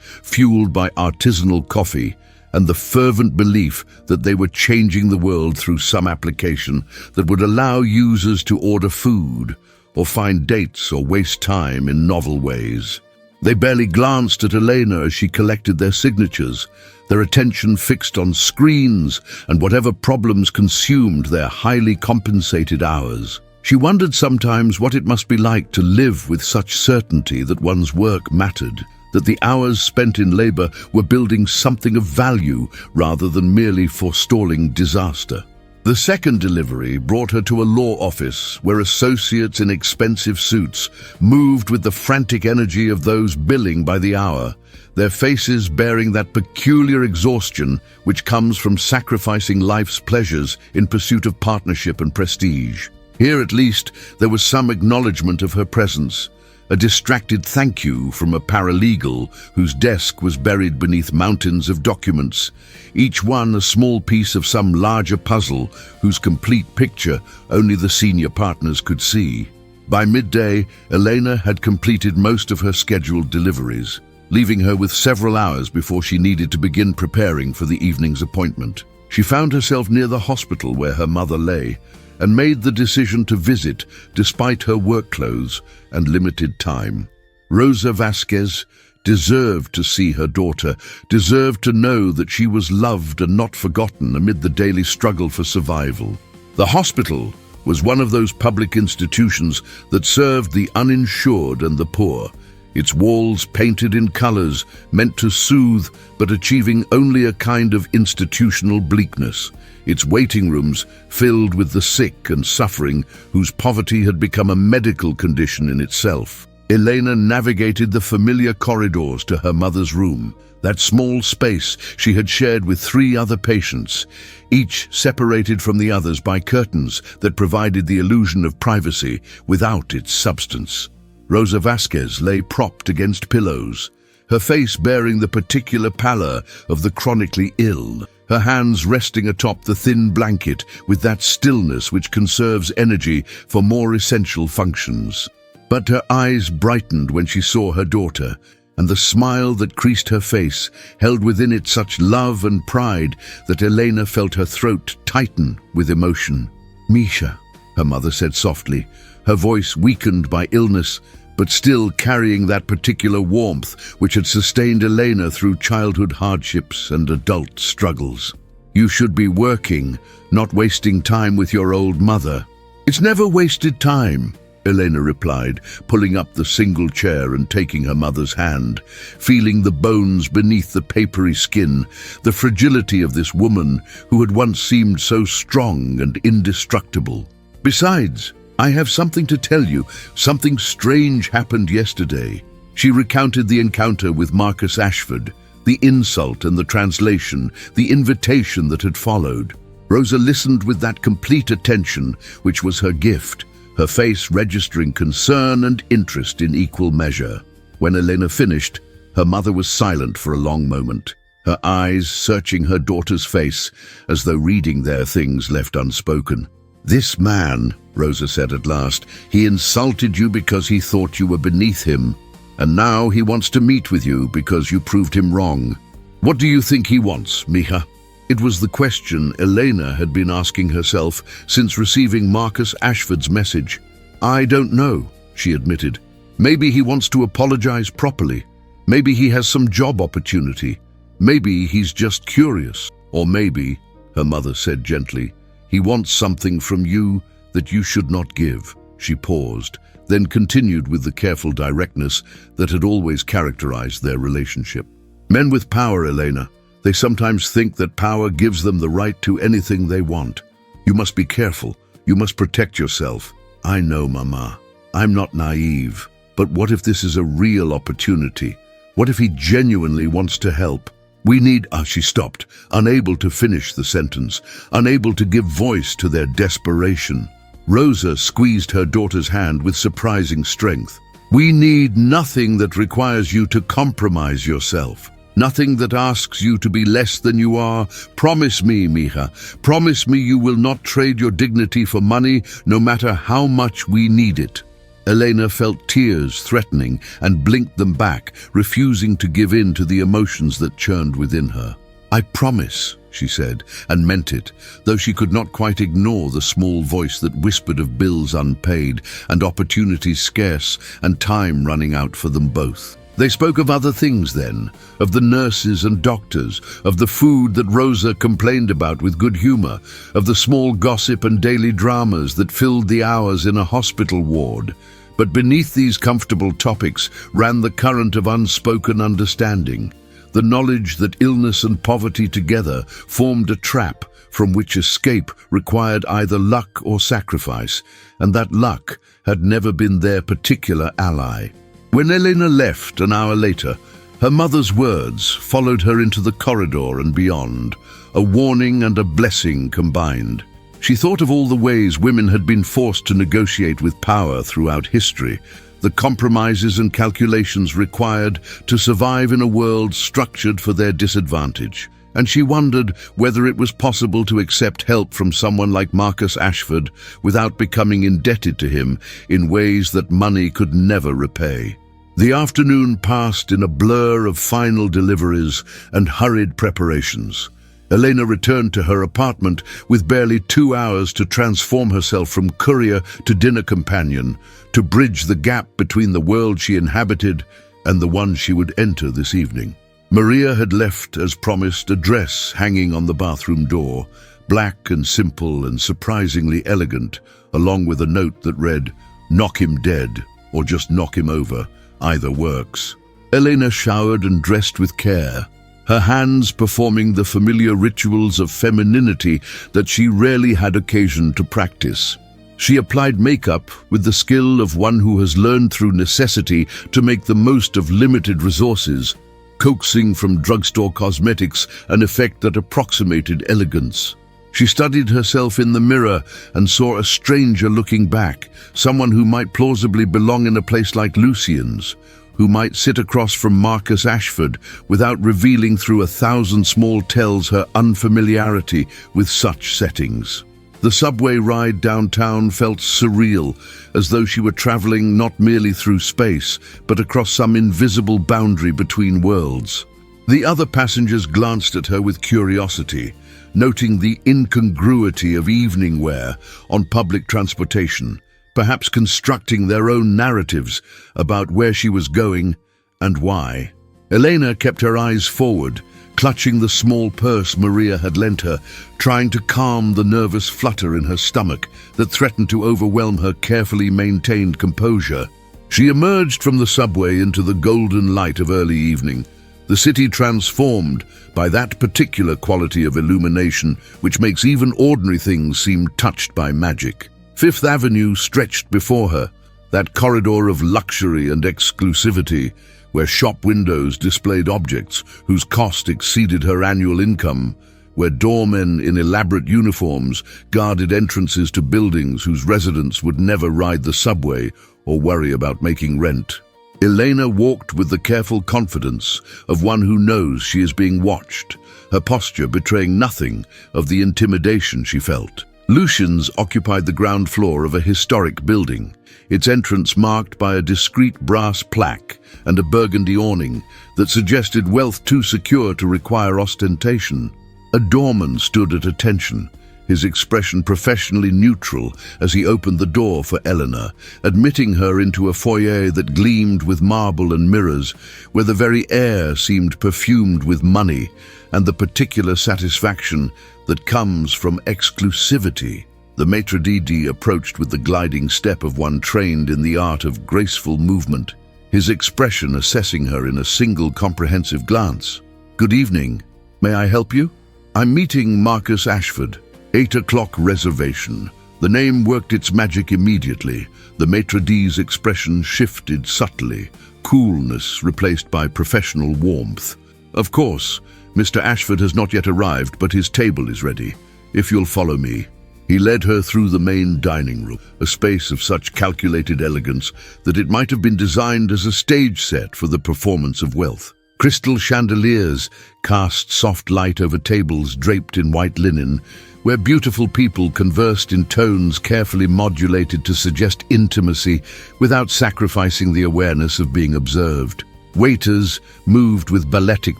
fueled by artisanal coffee and the fervent belief that they were changing the world through some application that would allow users to order food or find dates or waste time in novel ways. They barely glanced at Elena as she collected their signatures, their attention fixed on screens and whatever problems consumed their highly compensated hours. She wondered sometimes what it must be like to live with such certainty that one's work mattered, that the hours spent in labor were building something of value rather than merely forestalling disaster. The second delivery brought her to a law office where associates in expensive suits moved with the frantic energy of those billing by the hour, their faces bearing that peculiar exhaustion which comes from sacrificing life's pleasures in pursuit of partnership and prestige. Here at least there was some acknowledgement of her presence, a distracted thank you from a paralegal whose desk was buried beneath mountains of documents, each one a small piece of some larger puzzle whose complete picture only the senior partners could see. By midday, Elena had completed most of her scheduled deliveries, leaving her with several hours before she needed to begin preparing for the evening's appointment. She found herself near the hospital where her mother lay, and made the decision to visit despite her work clothes and limited time. Rosa Vasquez deserved to see her daughter, deserved to know that she was loved and not forgotten amid the daily struggle for survival. The hospital was one of those public institutions that served the uninsured and the poor, its walls painted in colors meant to soothe but achieving only a kind of institutional bleakness, its waiting rooms filled with the sick and suffering whose poverty had become a medical condition in itself. Elena navigated the familiar corridors to her mother's room, that small space she had shared with 3 other patients, each separated from the others by curtains that provided the illusion of privacy without its substance. Rosa Vasquez lay propped against pillows, her face bearing the particular pallor of the chronically ill. her hands resting atop the thin blanket with that stillness which conserves energy for more essential functions. But her eyes brightened when she saw her daughter, and the smile that creased her face held within it such love and pride that Elena felt her throat tighten with emotion. "Misha," her mother said softly, her voice weakened by illness, but still carrying that particular warmth which had sustained Elena through childhood hardships and adult struggles. "You should be working, not wasting time with your old mother." "It's never wasted time," Elena replied, pulling up the single chair and taking her mother's hand, feeling the bones beneath the papery skin, the fragility of this woman who had once seemed so strong and indestructible. "Besides, I have something to tell you. Something strange happened yesterday." She recounted the encounter with Marcus Ashford, the insult and the translation, the invitation that had followed. Rosa listened with that complete attention, which was her gift, her face registering concern and interest in equal measure. When Elena finished, her mother was silent for a long moment, her eyes searching her daughter's face as though reading there things left unspoken. "This man," Rosa said at last, "he insulted you because he thought you were beneath him, and now he wants to meet with you because you proved him wrong. What do you think he wants, Micha?" It was the question Elena had been asking herself since receiving Marcus Ashford's message. "I don't know," she admitted. "Maybe he wants to apologize properly. Maybe he has some job opportunity. Maybe he's just curious. Or maybe," her mother said gently, "he wants something from you that you should not give." She paused, then continued with the careful directness that had always characterized their relationship. "Men with power, Elena, they sometimes think that power gives them the right to anything they want. You must be careful. You must protect yourself." "I know, Mama. I'm not naive. But what if this is a real opportunity? What if he genuinely wants to help? We need—" She stopped, unable to finish the sentence, unable to give voice to their desperation. Rosa squeezed her daughter's hand with surprising strength. "We need nothing that requires you to compromise yourself. Nothing that asks you to be less than you are. Promise me, Micha. Promise me you will not trade your dignity for money, no matter how much we need it." Elena felt tears threatening and blinked them back, refusing to give in to the emotions that churned within her. "I promise," she said, and meant it, though she could not quite ignore the small voice that whispered of bills unpaid and opportunities scarce and time running out for them both. They spoke of other things then, of the nurses and doctors, of the food that Rosa complained about with good humor, of the small gossip and daily dramas that filled the hours in a hospital ward. But beneath these comfortable topics ran the current of unspoken understanding, the knowledge that illness and poverty together formed a trap from which escape required either luck or sacrifice, and that luck had never been their particular ally. When Elena left an hour later, her mother's words followed her into the corridor and beyond, a warning and a blessing combined. She thought of all the ways women had been forced to negotiate with power throughout history, the compromises and calculations required to survive in a world structured for their disadvantage. And she wondered whether it was possible to accept help from someone like Marcus Ashford without becoming indebted to him in ways that money could never repay. The afternoon passed in a blur of final deliveries and hurried preparations. Elena returned to her apartment with barely 2 hours to transform herself from courier to dinner companion, to bridge the gap between the world she inhabited and the one she would enter this evening. Maria had left, as promised, a dress hanging on the bathroom door, black and simple and surprisingly elegant, along with a note that read, "Knock him dead," or just knock him over. Either works. Elena showered and dressed with care, her hands performing the familiar rituals of femininity that she rarely had occasion to practice. She applied makeup with the skill of one who has learned through necessity to make the most of limited resources, coaxing from drugstore cosmetics an effect that approximated elegance. She studied herself in the mirror and saw a stranger looking back, someone who might plausibly belong in a place like Lucian's, who might sit across from Marcus Ashford without revealing through 1,000 small tells her unfamiliarity with such settings. The subway ride downtown felt surreal, as though she were traveling not merely through space, but across some invisible boundary between worlds. The other passengers glanced at her with curiosity, noting the incongruity of evening wear on public transportation, perhaps constructing their own narratives about where she was going and why. Elena kept her eyes forward, clutching the small purse Maria had lent her, trying to calm the nervous flutter in her stomach that threatened to overwhelm her carefully maintained composure. She emerged from the subway into the golden light of early evening, the city transformed by that particular quality of illumination which makes even ordinary things seem touched by magic. Fifth Avenue stretched before her, that corridor of luxury and exclusivity, where shop windows displayed objects whose cost exceeded her annual income, where doormen in elaborate uniforms guarded entrances to buildings whose residents would never ride the subway or worry about making rent. Elena walked with the careful confidence of one who knows she is being watched, her posture betraying nothing of the intimidation she felt. Lucian's occupied the ground floor of a historic building, its entrance marked by a discreet brass plaque and a burgundy awning that suggested wealth too secure to require ostentation. A doorman stood at attention, his expression professionally neutral as he opened the door for Eleanor, admitting her into a foyer that gleamed with marble and mirrors, where the very air seemed perfumed with money and the particular satisfaction that comes from exclusivity. The maitre d' approached with the gliding step of one trained in the art of graceful movement, his expression assessing her in a single comprehensive glance. "Good evening. May I help you?" "I'm meeting Marcus Ashford. 8 o'clock reservation." The name worked its magic immediately. The maitre d's expression shifted subtly, coolness replaced by professional warmth. "Of course, Mr. Ashford has not yet arrived, but his table is ready. If you'll follow me." He led her through the main dining room, a space of such calculated elegance that it might have been designed as a stage set for the performance of wealth. Crystal chandeliers cast soft light over tables draped in white linen, where beautiful people conversed in tones carefully modulated to suggest intimacy without sacrificing the awareness of being observed. Waiters moved with balletic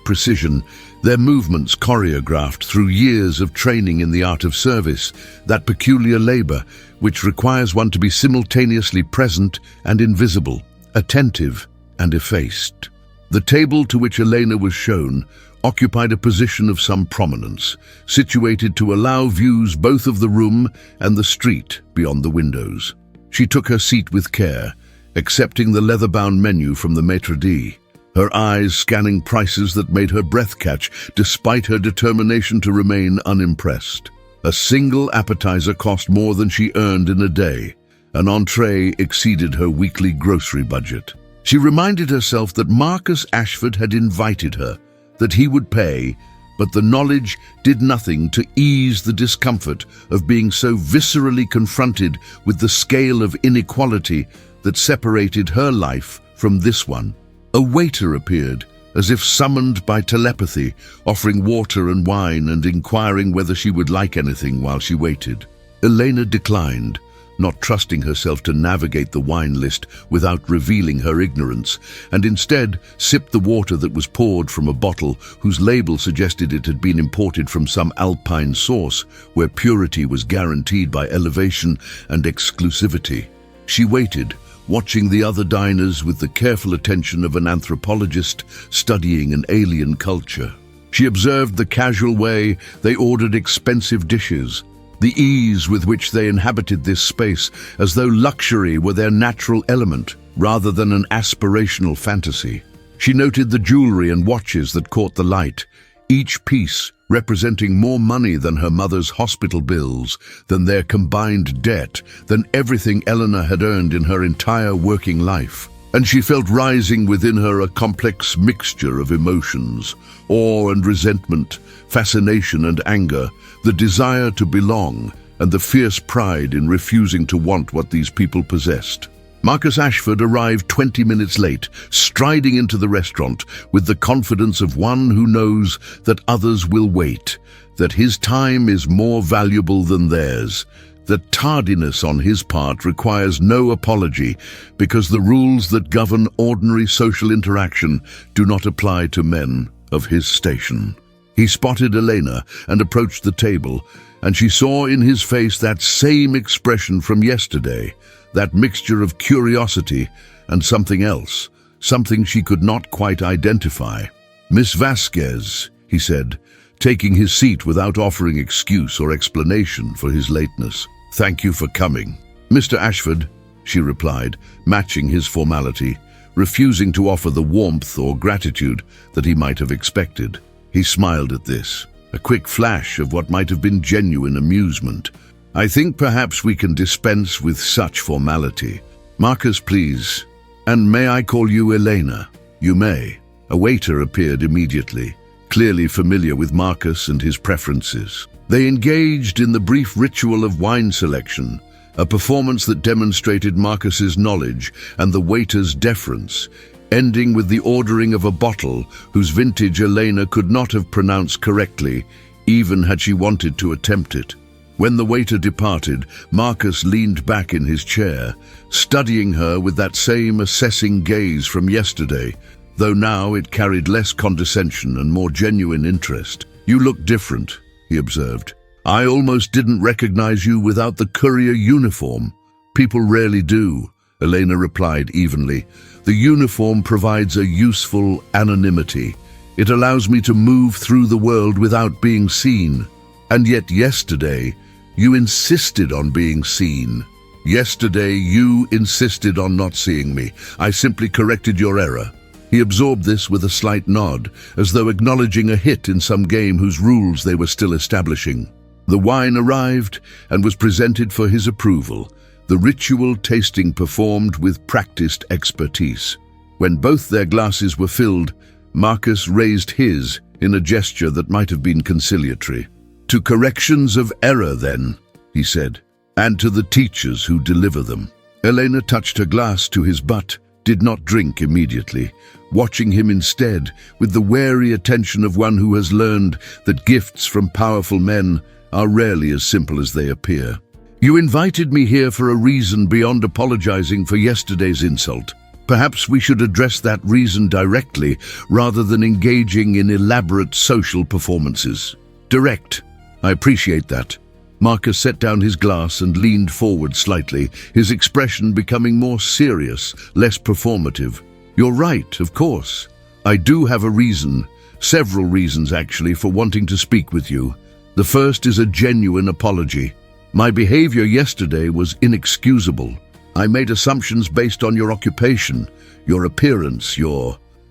precision, their movements choreographed through years of training in the art of service, that peculiar labor which requires one to be simultaneously present and invisible, attentive and effaced. The table to which Elena was shown occupied a position of some prominence, situated to allow views both of the room and the street beyond the windows. She took her seat with care, accepting the leather-bound menu from the maitre d', her eyes scanning prices that made her breath catch despite her determination to remain unimpressed. A single appetizer cost more than she earned in a day. An entree exceeded her weekly grocery budget. She reminded herself that Marcus Ashford had invited her, that he would pay, but the knowledge did nothing to ease the discomfort of being so viscerally confronted with the scale of inequality that separated her life from this one. A waiter appeared, as if summoned by telepathy, offering water and wine and inquiring whether she would like anything while she waited. Elena declined, not trusting herself to navigate the wine list without revealing her ignorance, and instead sipped the water that was poured from a bottle whose label suggested it had been imported from some alpine source where purity was guaranteed by elevation and exclusivity. She waited, watching the other diners with the careful attention of an anthropologist studying an alien culture. She observed the casual way they ordered expensive dishes, the ease with which they inhabited this space as though luxury were their natural element rather than an aspirational fantasy. She noted the jewelry and watches that caught the light, each piece representing more money than her mother's hospital bills, than their combined debt, than everything Eleanor had earned in her entire working life. And she felt rising within her a complex mixture of emotions, awe and resentment, fascination and anger, the desire to belong, and the fierce pride in refusing to want what these people possessed. Marcus Ashford arrived 20 minutes late, striding into the restaurant with the confidence of one who knows that others will wait, that his time is more valuable than theirs, that tardiness on his part requires no apology because the rules that govern ordinary social interaction do not apply to men of his station. He spotted Elena and approached the table, and she saw in his face that same expression from yesterday, that mixture of curiosity and something else, something she could not quite identify. "Miss Vasquez," he said, taking his seat without offering excuse or explanation for his lateness. "Thank you for coming." "Mr. Ashford," she replied, matching his formality, refusing to offer the warmth or gratitude that he might have expected. He smiled at this, a quick flash of what might have been genuine amusement. "I think perhaps we can dispense with such formality. Marcus, please. And may I call you Elena?" "You may." A waiter appeared immediately, clearly familiar with Marcus and his preferences. They engaged in the brief ritual of wine selection, a performance that demonstrated Marcus's knowledge and the waiter's deference, ending with the ordering of a bottle whose vintage Elena could not have pronounced correctly, even had she wanted to attempt it. When the waiter departed, Marcus leaned back in his chair, studying her with that same assessing gaze from yesterday, though now it carried less condescension and more genuine interest. "You look different," he observed. "I almost didn't recognize you without the courier uniform." "People rarely do," Elena replied evenly. "The uniform provides a useful anonymity. It allows me to move through the world without being seen. And yet yesterday, you insisted on being seen. Yesterday, you insisted on not seeing me. I simply corrected your error." He absorbed this with a slight nod, as though acknowledging a hit in some game whose rules they were still establishing. The wine arrived and was presented for his approval, the ritual tasting performed with practiced expertise. When both their glasses were filled, Marcus raised his in a gesture that might have been conciliatory. "To corrections of error, then," he said, "and to the teachers who deliver them." Elena touched her glass to his butt, did not drink immediately, watching him instead with the wary attention of one who has learned that gifts from powerful men are rarely as simple as they appear. "You invited me here for a reason beyond apologizing for yesterday's insult. Perhaps we should address that reason directly rather than engaging in elaborate social performances." "Direct. I appreciate that." Marcus set down his glass and leaned forward slightly, his expression becoming more serious, less performative. "You're right, of course. I do have a reason, several reasons actually, for wanting to speak with you. The first is a genuine apology. My behavior yesterday was inexcusable. I made assumptions based on your occupation, your appearance,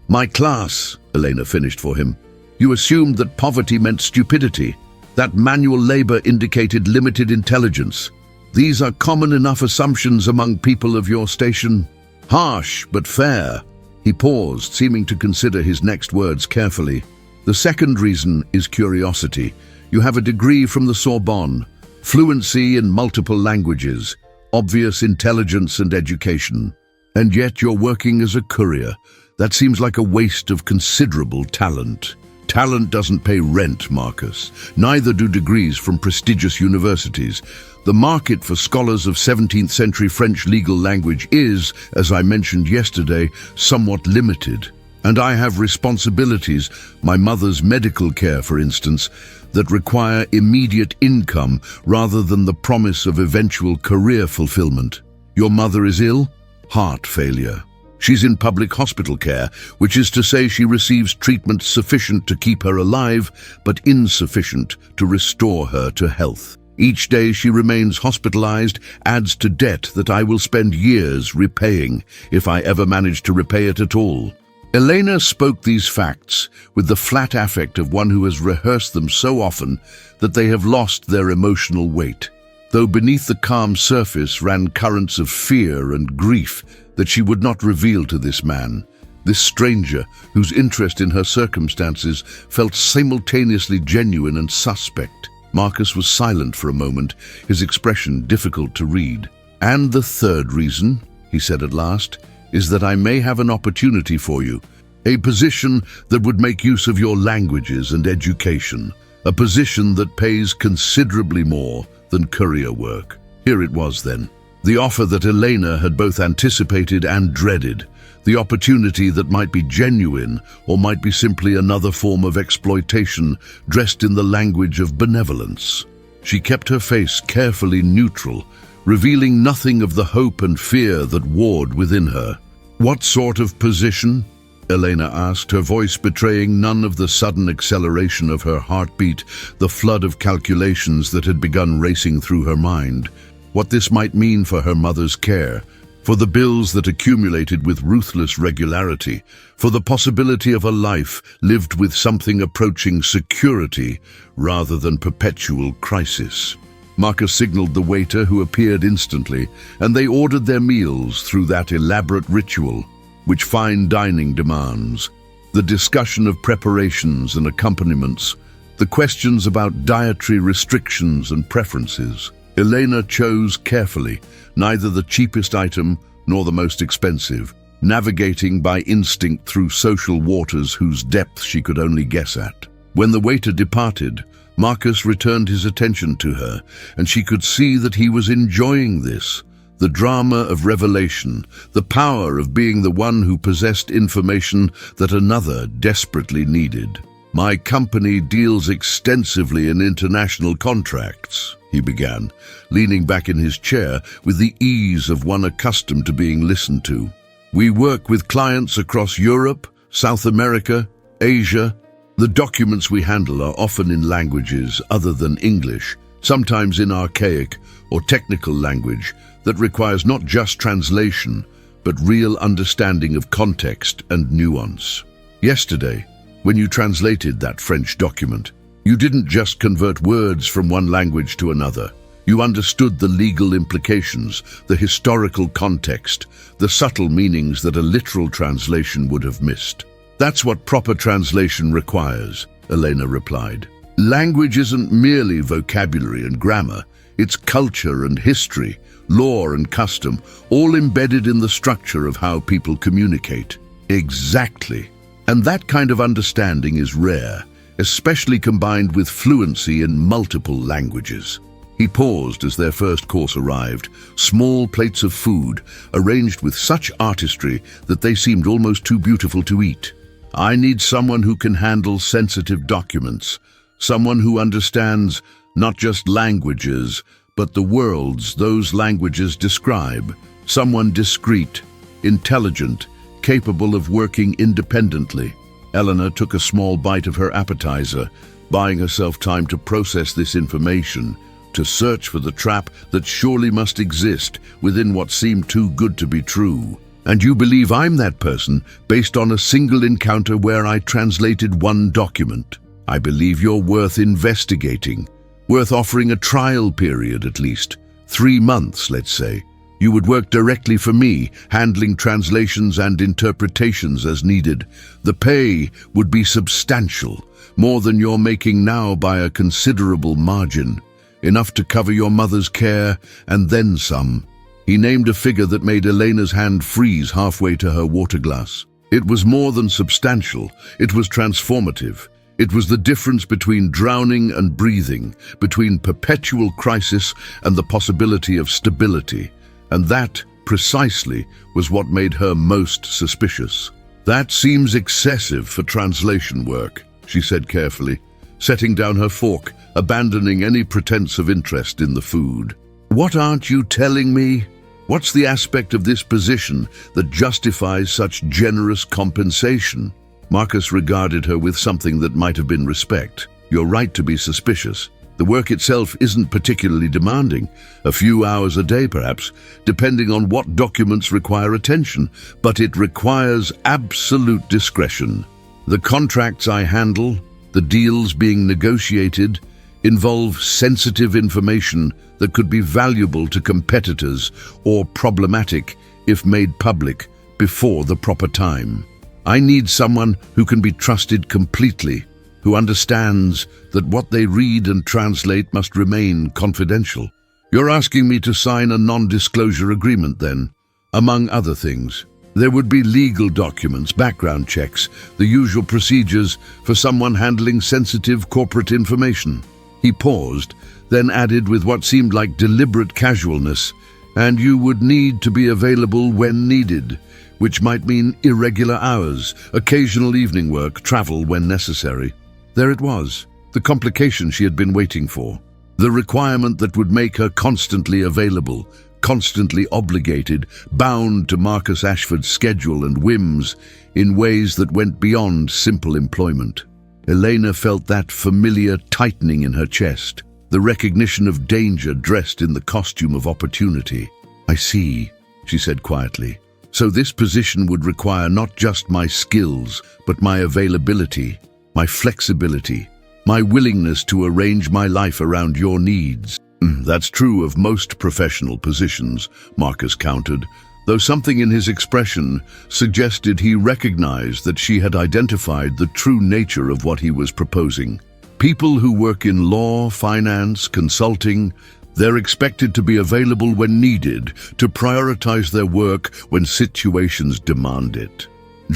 my class," Elena finished for him. "You assumed that poverty meant stupidity, that manual labor indicated limited intelligence. These are common enough assumptions among people of your station. Harsh, but fair." He paused, seeming to consider his next words carefully. "The second reason is curiosity. You have a degree from the Sorbonne, fluency in multiple languages, obvious intelligence and education. And yet you're working as a courier. That seems like a waste of considerable talent." "Talent doesn't pay rent, Marcus. Neither do degrees from prestigious universities. The market for scholars of 17th century French legal language is, as I mentioned yesterday, somewhat limited. And I have responsibilities, my mother's medical care, for instance, that require immediate income rather than the promise of eventual career fulfillment. Your mother is ill? Heart failure. She's in public hospital care, which is to say she receives treatment sufficient to keep her alive, but insufficient to restore her to health. Each day she remains hospitalized adds to debt that I will spend years repaying, if I ever manage to repay it at all." Elena spoke these facts with the flat affect of one who has rehearsed them so often that they have lost their emotional weight, though beneath the calm surface ran currents of fear and grief that she would not reveal to this man, this stranger whose interest in her circumstances felt simultaneously genuine and suspect. Marcus was silent for a moment, his expression difficult to read. "And the third reason?" he said at last, "is that I may have an opportunity for you, a position that would make use of your languages and education, a position that pays considerably more than courier work." Here it was then, the offer that Elena had both anticipated and dreaded, the opportunity that might be genuine or might be simply another form of exploitation dressed in the language of benevolence. She kept her face carefully neutral, revealing nothing of the hope and fear that warred within her. "What sort of position?" Elena asked, her voice betraying none of the sudden acceleration of her heartbeat, the flood of calculations that had begun racing through her mind. What this might mean for her mother's care, for the bills that accumulated with ruthless regularity, for the possibility of a life lived with something approaching security rather than perpetual crisis. Marcus signaled the waiter, who appeared instantly, and they ordered their meals through that elaborate ritual which fine dining demands. The discussion of preparations and accompaniments, the questions about dietary restrictions and preferences. Elena chose carefully, neither the cheapest item nor the most expensive, navigating by instinct through social waters whose depth she could only guess at. When the waiter departed, Marcus returned his attention to her, and she could see that he was enjoying this. The drama of revelation, the power of being the one who possessed information that another desperately needed. "My company deals extensively in international contracts," he began, leaning back in his chair with the ease of one accustomed to being listened to. "We work with clients across Europe, South America, Asia. The documents we handle are often in languages other than English, sometimes in archaic or technical language that requires not just translation, but real understanding of context and nuance. Yesterday, when you translated that French document, you didn't just convert words from one language to another. You understood the legal implications, the historical context, the subtle meanings that a literal translation would have missed. That's what proper translation requires," Elena replied. "Language isn't merely vocabulary and grammar. It's culture and history, law and custom, all embedded in the structure of how people communicate." "Exactly. And that kind of understanding is rare, especially combined with fluency in multiple languages." He paused as their first course arrived, small plates of food, arranged with such artistry that they seemed almost too beautiful to eat. "I need someone who can handle sensitive documents, someone who understands not just languages, but the worlds those languages describe, someone discreet, intelligent, capable of working independently." Eleanor took a small bite of her appetizer, buying herself time to process this information, to search for the trap that surely must exist within what seemed too good to be true. "And you believe I'm that person based on a single encounter where I translated one document? I believe you're worth investigating, worth offering a trial period at least. 3 months, let's say. You would work directly for me, handling translations and interpretations as needed. The pay would be substantial, more than you're making now by a considerable margin, enough to cover your mother's care and then some." He named a figure that made Elena's hand freeze halfway to her water glass. It was more than substantial, it was transformative. It was the difference between drowning and breathing, between perpetual crisis and the possibility of stability. And that, precisely, was what made her most suspicious. "That seems excessive for translation work," she said carefully, setting down her fork, abandoning any pretense of interest in the food. "What aren't you telling me? What's the aspect of this position that justifies such generous compensation?" Marcus regarded her with something that might have been respect. "You're right to be suspicious. The work itself isn't particularly demanding, a few hours a day perhaps, depending on what documents require attention, but it requires absolute discretion. The contracts I handle, the deals being negotiated, involve sensitive information that could be valuable to competitors or problematic if made public before the proper time. I need someone who can be trusted completely, who understands that what they read and translate must remain confidential." "You're asking me to sign a non-disclosure agreement then?" among other things. There would be legal documents, background checks, the usual procedures for someone handling sensitive corporate information. He paused, then added with what seemed like deliberate casualness, "And you would need to be available when needed, which might mean irregular hours, occasional evening work, travel when necessary." There it was, the complication she had been waiting for. The requirement that would make her constantly available, constantly obligated, bound to Marcus Ashford's schedule and whims in ways that went beyond simple employment. Elena felt that familiar tightening in her chest, the recognition of danger dressed in the costume of opportunity. "I see," she said quietly. "So this position would require not just my skills, but my availability, my flexibility, my willingness to arrange my life around your needs." "That's true of most professional positions," Marcus countered, though something in his expression suggested he recognized that she had identified the true nature of what he was proposing. People who work in law, finance, consulting, they're expected to be available when needed, to prioritize their work when situations demand it.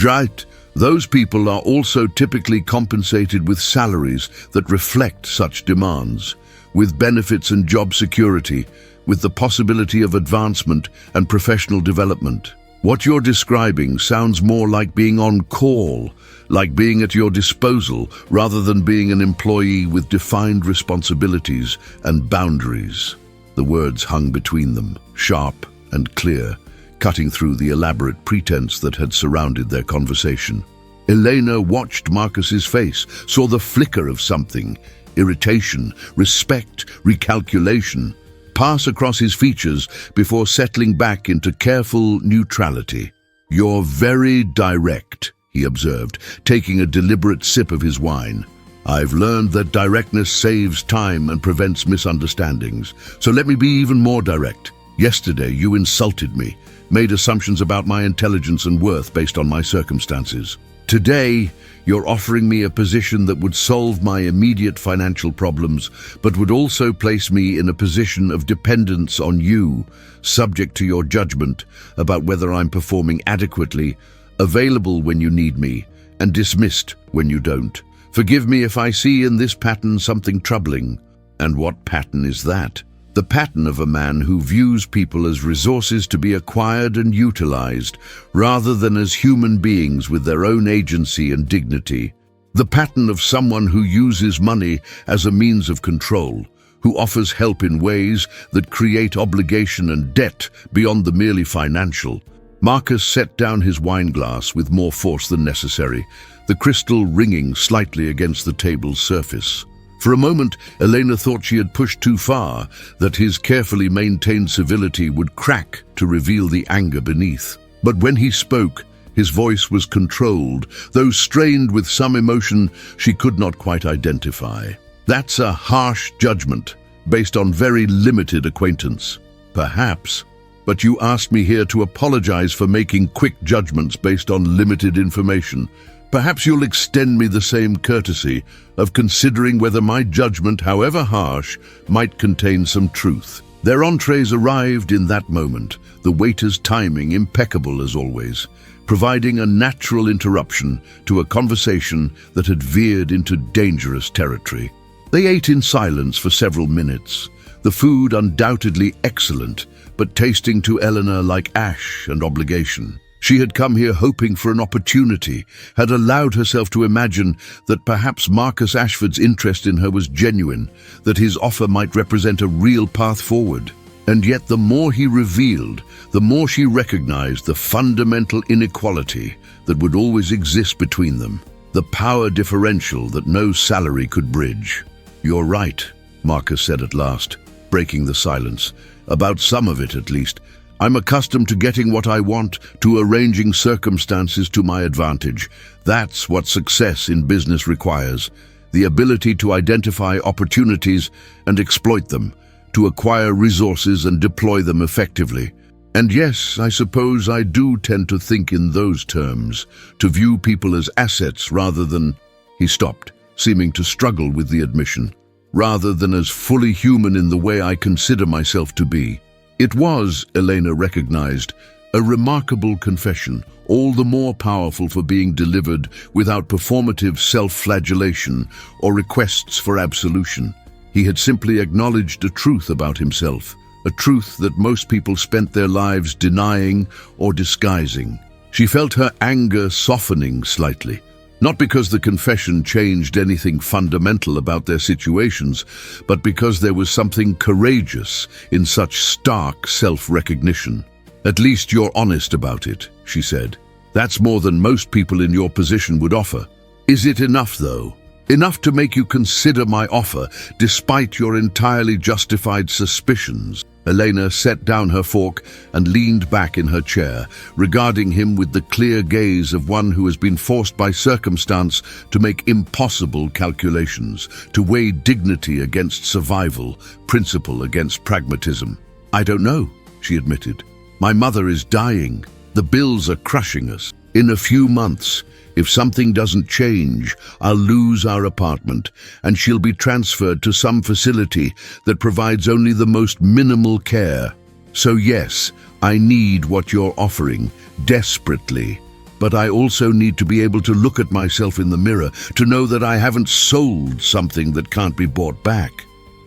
Right, those people are also typically compensated with salaries that reflect such demands, with benefits and job security, with the possibility of advancement and professional development. What you're describing sounds more like being on call, like being at your disposal, rather than being an employee with defined responsibilities and boundaries. The words hung between them, sharp and clear, cutting through the elaborate pretense that had surrounded their conversation. Elena watched Marcus's face, saw the flicker of something, irritation, respect, recalculation, pass across his features before settling back into careful neutrality. "You're very direct," he observed, taking a deliberate sip of his wine. "I've learned that directness saves time and prevents misunderstandings. So let me be even more direct. Yesterday you insulted me, made assumptions about my intelligence and worth based on my circumstances. Today, you're offering me a position that would solve my immediate financial problems, but would also place me in a position of dependence on you, subject to your judgment about whether I'm performing adequately, available when you need me, and dismissed when you don't. Forgive me if I see in this pattern something troubling." "And what pattern is that?" "The pattern of a man who views people as resources to be acquired and utilized, rather than as human beings with their own agency and dignity. The pattern of someone who uses money as a means of control, who offers help in ways that create obligation and debt beyond the merely financial." Marcus set down his wineglass with more force than necessary, the crystal ringing slightly against the table's surface. For a moment, Elena thought she had pushed too far, that his carefully maintained civility would crack to reveal the anger beneath. But when he spoke, his voice was controlled, though strained with some emotion she could not quite identify. "That's a harsh judgment, based on very limited acquaintance." "Perhaps. But you asked me here to apologize for making quick judgments based on limited information. Perhaps you'll extend me the same courtesy of considering whether my judgment, however harsh, might contain some truth." Their entrees arrived in that moment, the waiter's timing impeccable as always, providing a natural interruption to a conversation that had veered into dangerous territory. They ate in silence for several minutes, the food undoubtedly excellent, but tasting to Eleanor like ash and obligation. She had come here hoping for an opportunity, had allowed herself to imagine that perhaps Marcus Ashford's interest in her was genuine, that his offer might represent a real path forward. And yet the more he revealed, the more she recognized the fundamental inequality that would always exist between them, the power differential that no salary could bridge. "You're right," Marcus said at last, breaking the silence. "About some of it, at least. I'm accustomed to getting what I want, to arranging circumstances to my advantage. That's what success in business requires. The ability to identify opportunities and exploit them, to acquire resources and deploy them effectively. And yes, I suppose I do tend to think in those terms, to view people as assets rather than—" He stopped, seeming to struggle with the admission. "Rather than as fully human in the way I consider myself to be." It was, Elena recognized, A remarkable confession, all the more powerful for being delivered without performative self-flagellation or requests for absolution. He had simply acknowledged a truth about himself, a truth that most people spent their lives denying or disguising. She felt her anger softening slightly, not because the confession changed anything fundamental about their situations, but because there was something courageous in such stark self-recognition. "At least you're honest about it," she said. "That's more than most people in your position would offer. Is it enough, though? Enough to make you consider my offer, despite your entirely justified suspicions?" Elena set down her fork and leaned back in her chair, regarding him with the clear gaze of one who has been forced by circumstance to make impossible calculations, to weigh dignity against survival, principle against pragmatism. "I don't know," she admitted. "My mother is dying. The bills are crushing us. In a few months, if something doesn't change, I'll lose our apartment, and she'll be transferred to some facility that provides only the most minimal care. So yes, I need what you're offering, desperately. But I also need to be able to look at myself in the mirror, to know that I haven't sold something that can't be bought back.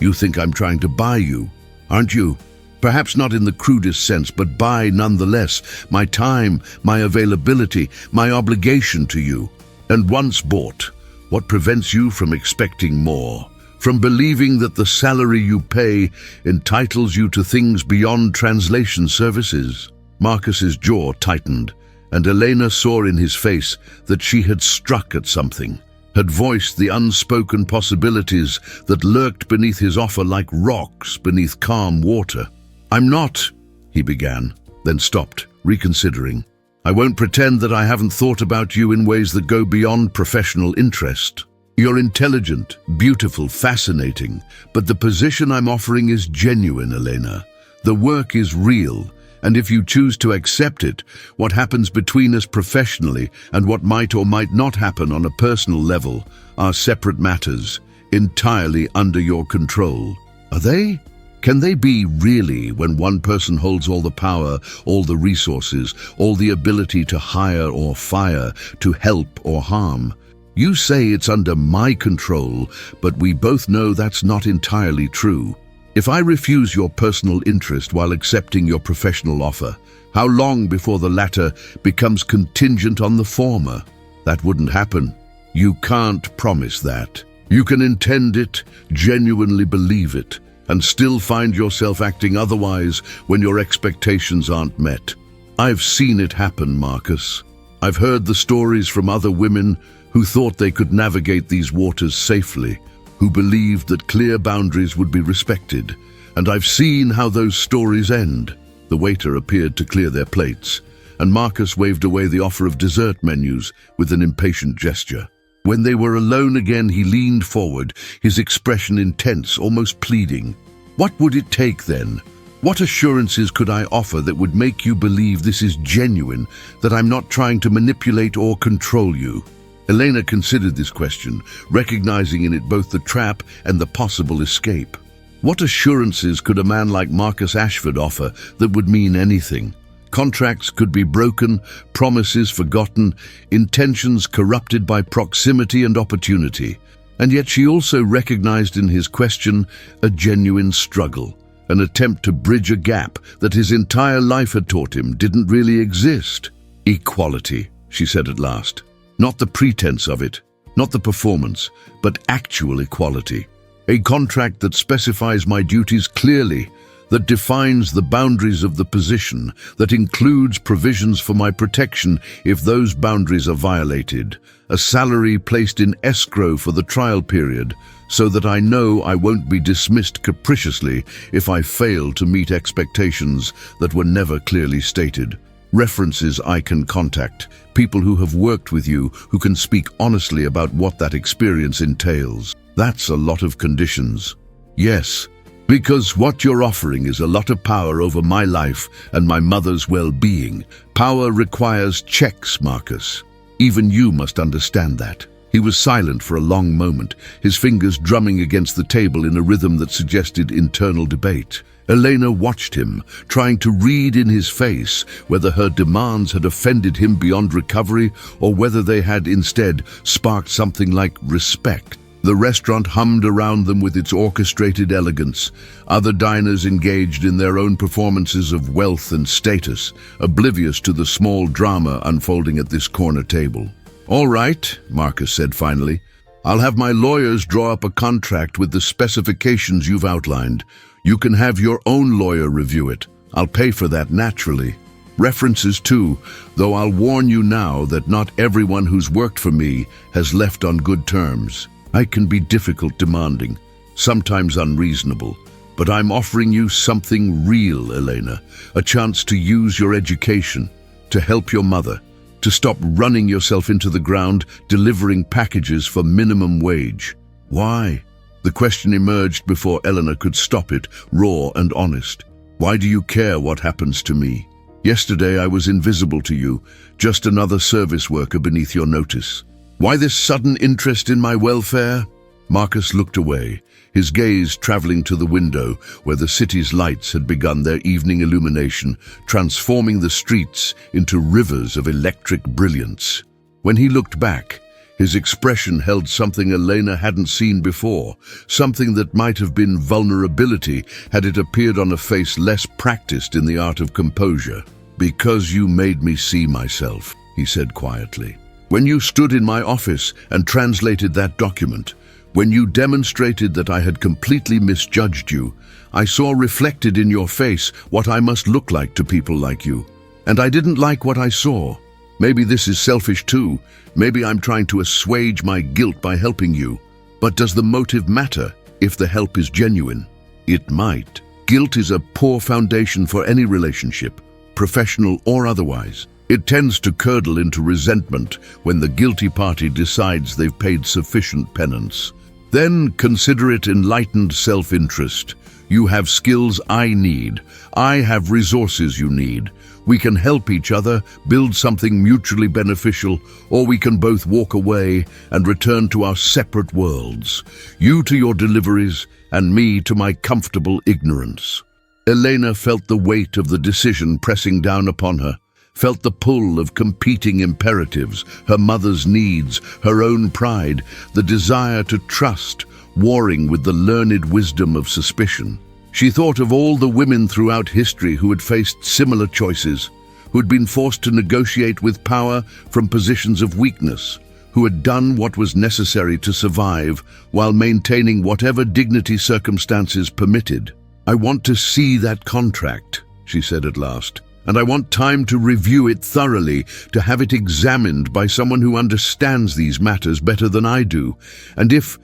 You think I'm trying to buy you, aren't you? Perhaps not in the crudest sense, but buy nonetheless, my time, my availability, my obligation to you. And once bought, what prevents you from expecting more? From believing that the salary you pay entitles you to things beyond translation services?" Marcus's jaw tightened, and Elena saw in his face that she had struck at something, had voiced the unspoken possibilities that lurked beneath his offer like rocks beneath calm water. "I'm not," he began, then stopped, reconsidering. "I won't pretend that I haven't thought about you in ways that go beyond professional interest. You're intelligent, beautiful, fascinating, but the position I'm offering is genuine, Elena. The work is real, and if you choose to accept it, what happens between us professionally and what might or might not happen on a personal level are separate matters, entirely under your control." "Are they? Can they be really, when one person holds all the power, all the resources, all the ability to hire or fire, to help or harm? You say it's under my control, but we both know that's not entirely true. If I refuse your personal interest while accepting your professional offer, how long before the latter becomes contingent on the former? That wouldn't happen. You can't promise that. You can intend it, genuinely believe it, and still find yourself acting otherwise when your expectations aren't met. I've seen it happen, Marcus. I've heard the stories from other women who thought they could navigate these waters safely, who believed that clear boundaries would be respected, and I've seen how those stories end." The waiter appeared to clear their plates, and Marcus waved away the offer of dessert menus with an impatient gesture. When they were alone again, he leaned forward, his expression intense, almost pleading. "What would it take then? What assurances could I offer that would make you believe this is genuine, that I'm not trying to manipulate or control you?" Elena considered this question, recognizing in it both the trap and the possible escape. What assurances could a man like Marcus Ashford offer that would mean anything? Contracts could be broken, promises forgotten, intentions corrupted by proximity and opportunity. And yet she also recognized in his question a genuine struggle, an attempt to bridge a gap that his entire life had taught him didn't really exist. "Equality," she said at last. "Not the pretense of it, not the performance, but actual equality. A contract that specifies my duties clearly, that defines the boundaries of the position, that includes provisions for my protection if those boundaries are violated, a salary placed in escrow for the trial period, so that I know I won't be dismissed capriciously if I fail to meet expectations that were never clearly stated. References I can contact, people who have worked with you, who can speak honestly about what that experience entails. That's a lot of conditions." "Yes, because what you're offering is a lot of power over my life and my mother's well-being. Power requires checks, Marcus. Even you must understand that." He was silent for a long moment, his fingers drumming against the table in a rhythm that suggested internal debate. Elena watched him, trying to read in his face whether her demands had offended him beyond recovery or whether they had instead sparked something like respect. The restaurant hummed around them with its orchestrated elegance. Other diners engaged in their own performances of wealth and status, oblivious to the small drama unfolding at this corner table. "All right," Marcus said finally. "I'll have my lawyers draw up a contract with the specifications you've outlined. You can have your own lawyer review it. I'll pay for that naturally. References too, though I'll warn you now that not everyone who's worked for me has left on good terms. I can be difficult, demanding, sometimes unreasonable, but I'm offering you something real, Elena, a chance to use your education, to help your mother, to stop running yourself into the ground delivering packages for minimum wage." "Why?" The question emerged before Eleanor could stop it, raw and honest. "Why do you care what happens to me? Yesterday I was invisible to you, just another service worker beneath your notice. Why this sudden interest in my welfare?" Marcus looked away, his gaze traveling to the window where the city's lights had begun their evening illumination, transforming the streets into rivers of electric brilliance. When he looked back, his expression held something Elena hadn't seen before, something that might have been vulnerability had it appeared on a face less practiced in the art of composure. "Because you made me see myself," he said quietly. "When you stood in my office and translated that document, when you demonstrated that I had completely misjudged you, I saw reflected in your face what I must look like to people like you. And I didn't like what I saw. Maybe this is selfish too. Maybe I'm trying to assuage my guilt by helping you. But does the motive matter if the help is genuine? It might. Guilt is a poor foundation for any relationship, professional or otherwise. It tends to curdle into resentment when the guilty party decides they've paid sufficient penance. Then consider it enlightened self-interest. You have skills I need. I have resources you need. We can help each other, build something mutually beneficial, or we can both walk away and return to our separate worlds. You to your deliveries, and me to my comfortable ignorance." Elena felt the weight of the decision pressing down upon her, felt the pull of competing imperatives, her mother's needs, her own pride, the desire to trust, warring with the learned wisdom of suspicion. She thought of all the women throughout history who had faced similar choices, who had been forced to negotiate with power from positions of weakness, who had done what was necessary to survive while maintaining whatever dignity circumstances permitted. "I want to see that contract," she said at last. "And I want time to review it thoroughly, to have it examined by someone who understands these matters better than I do. And if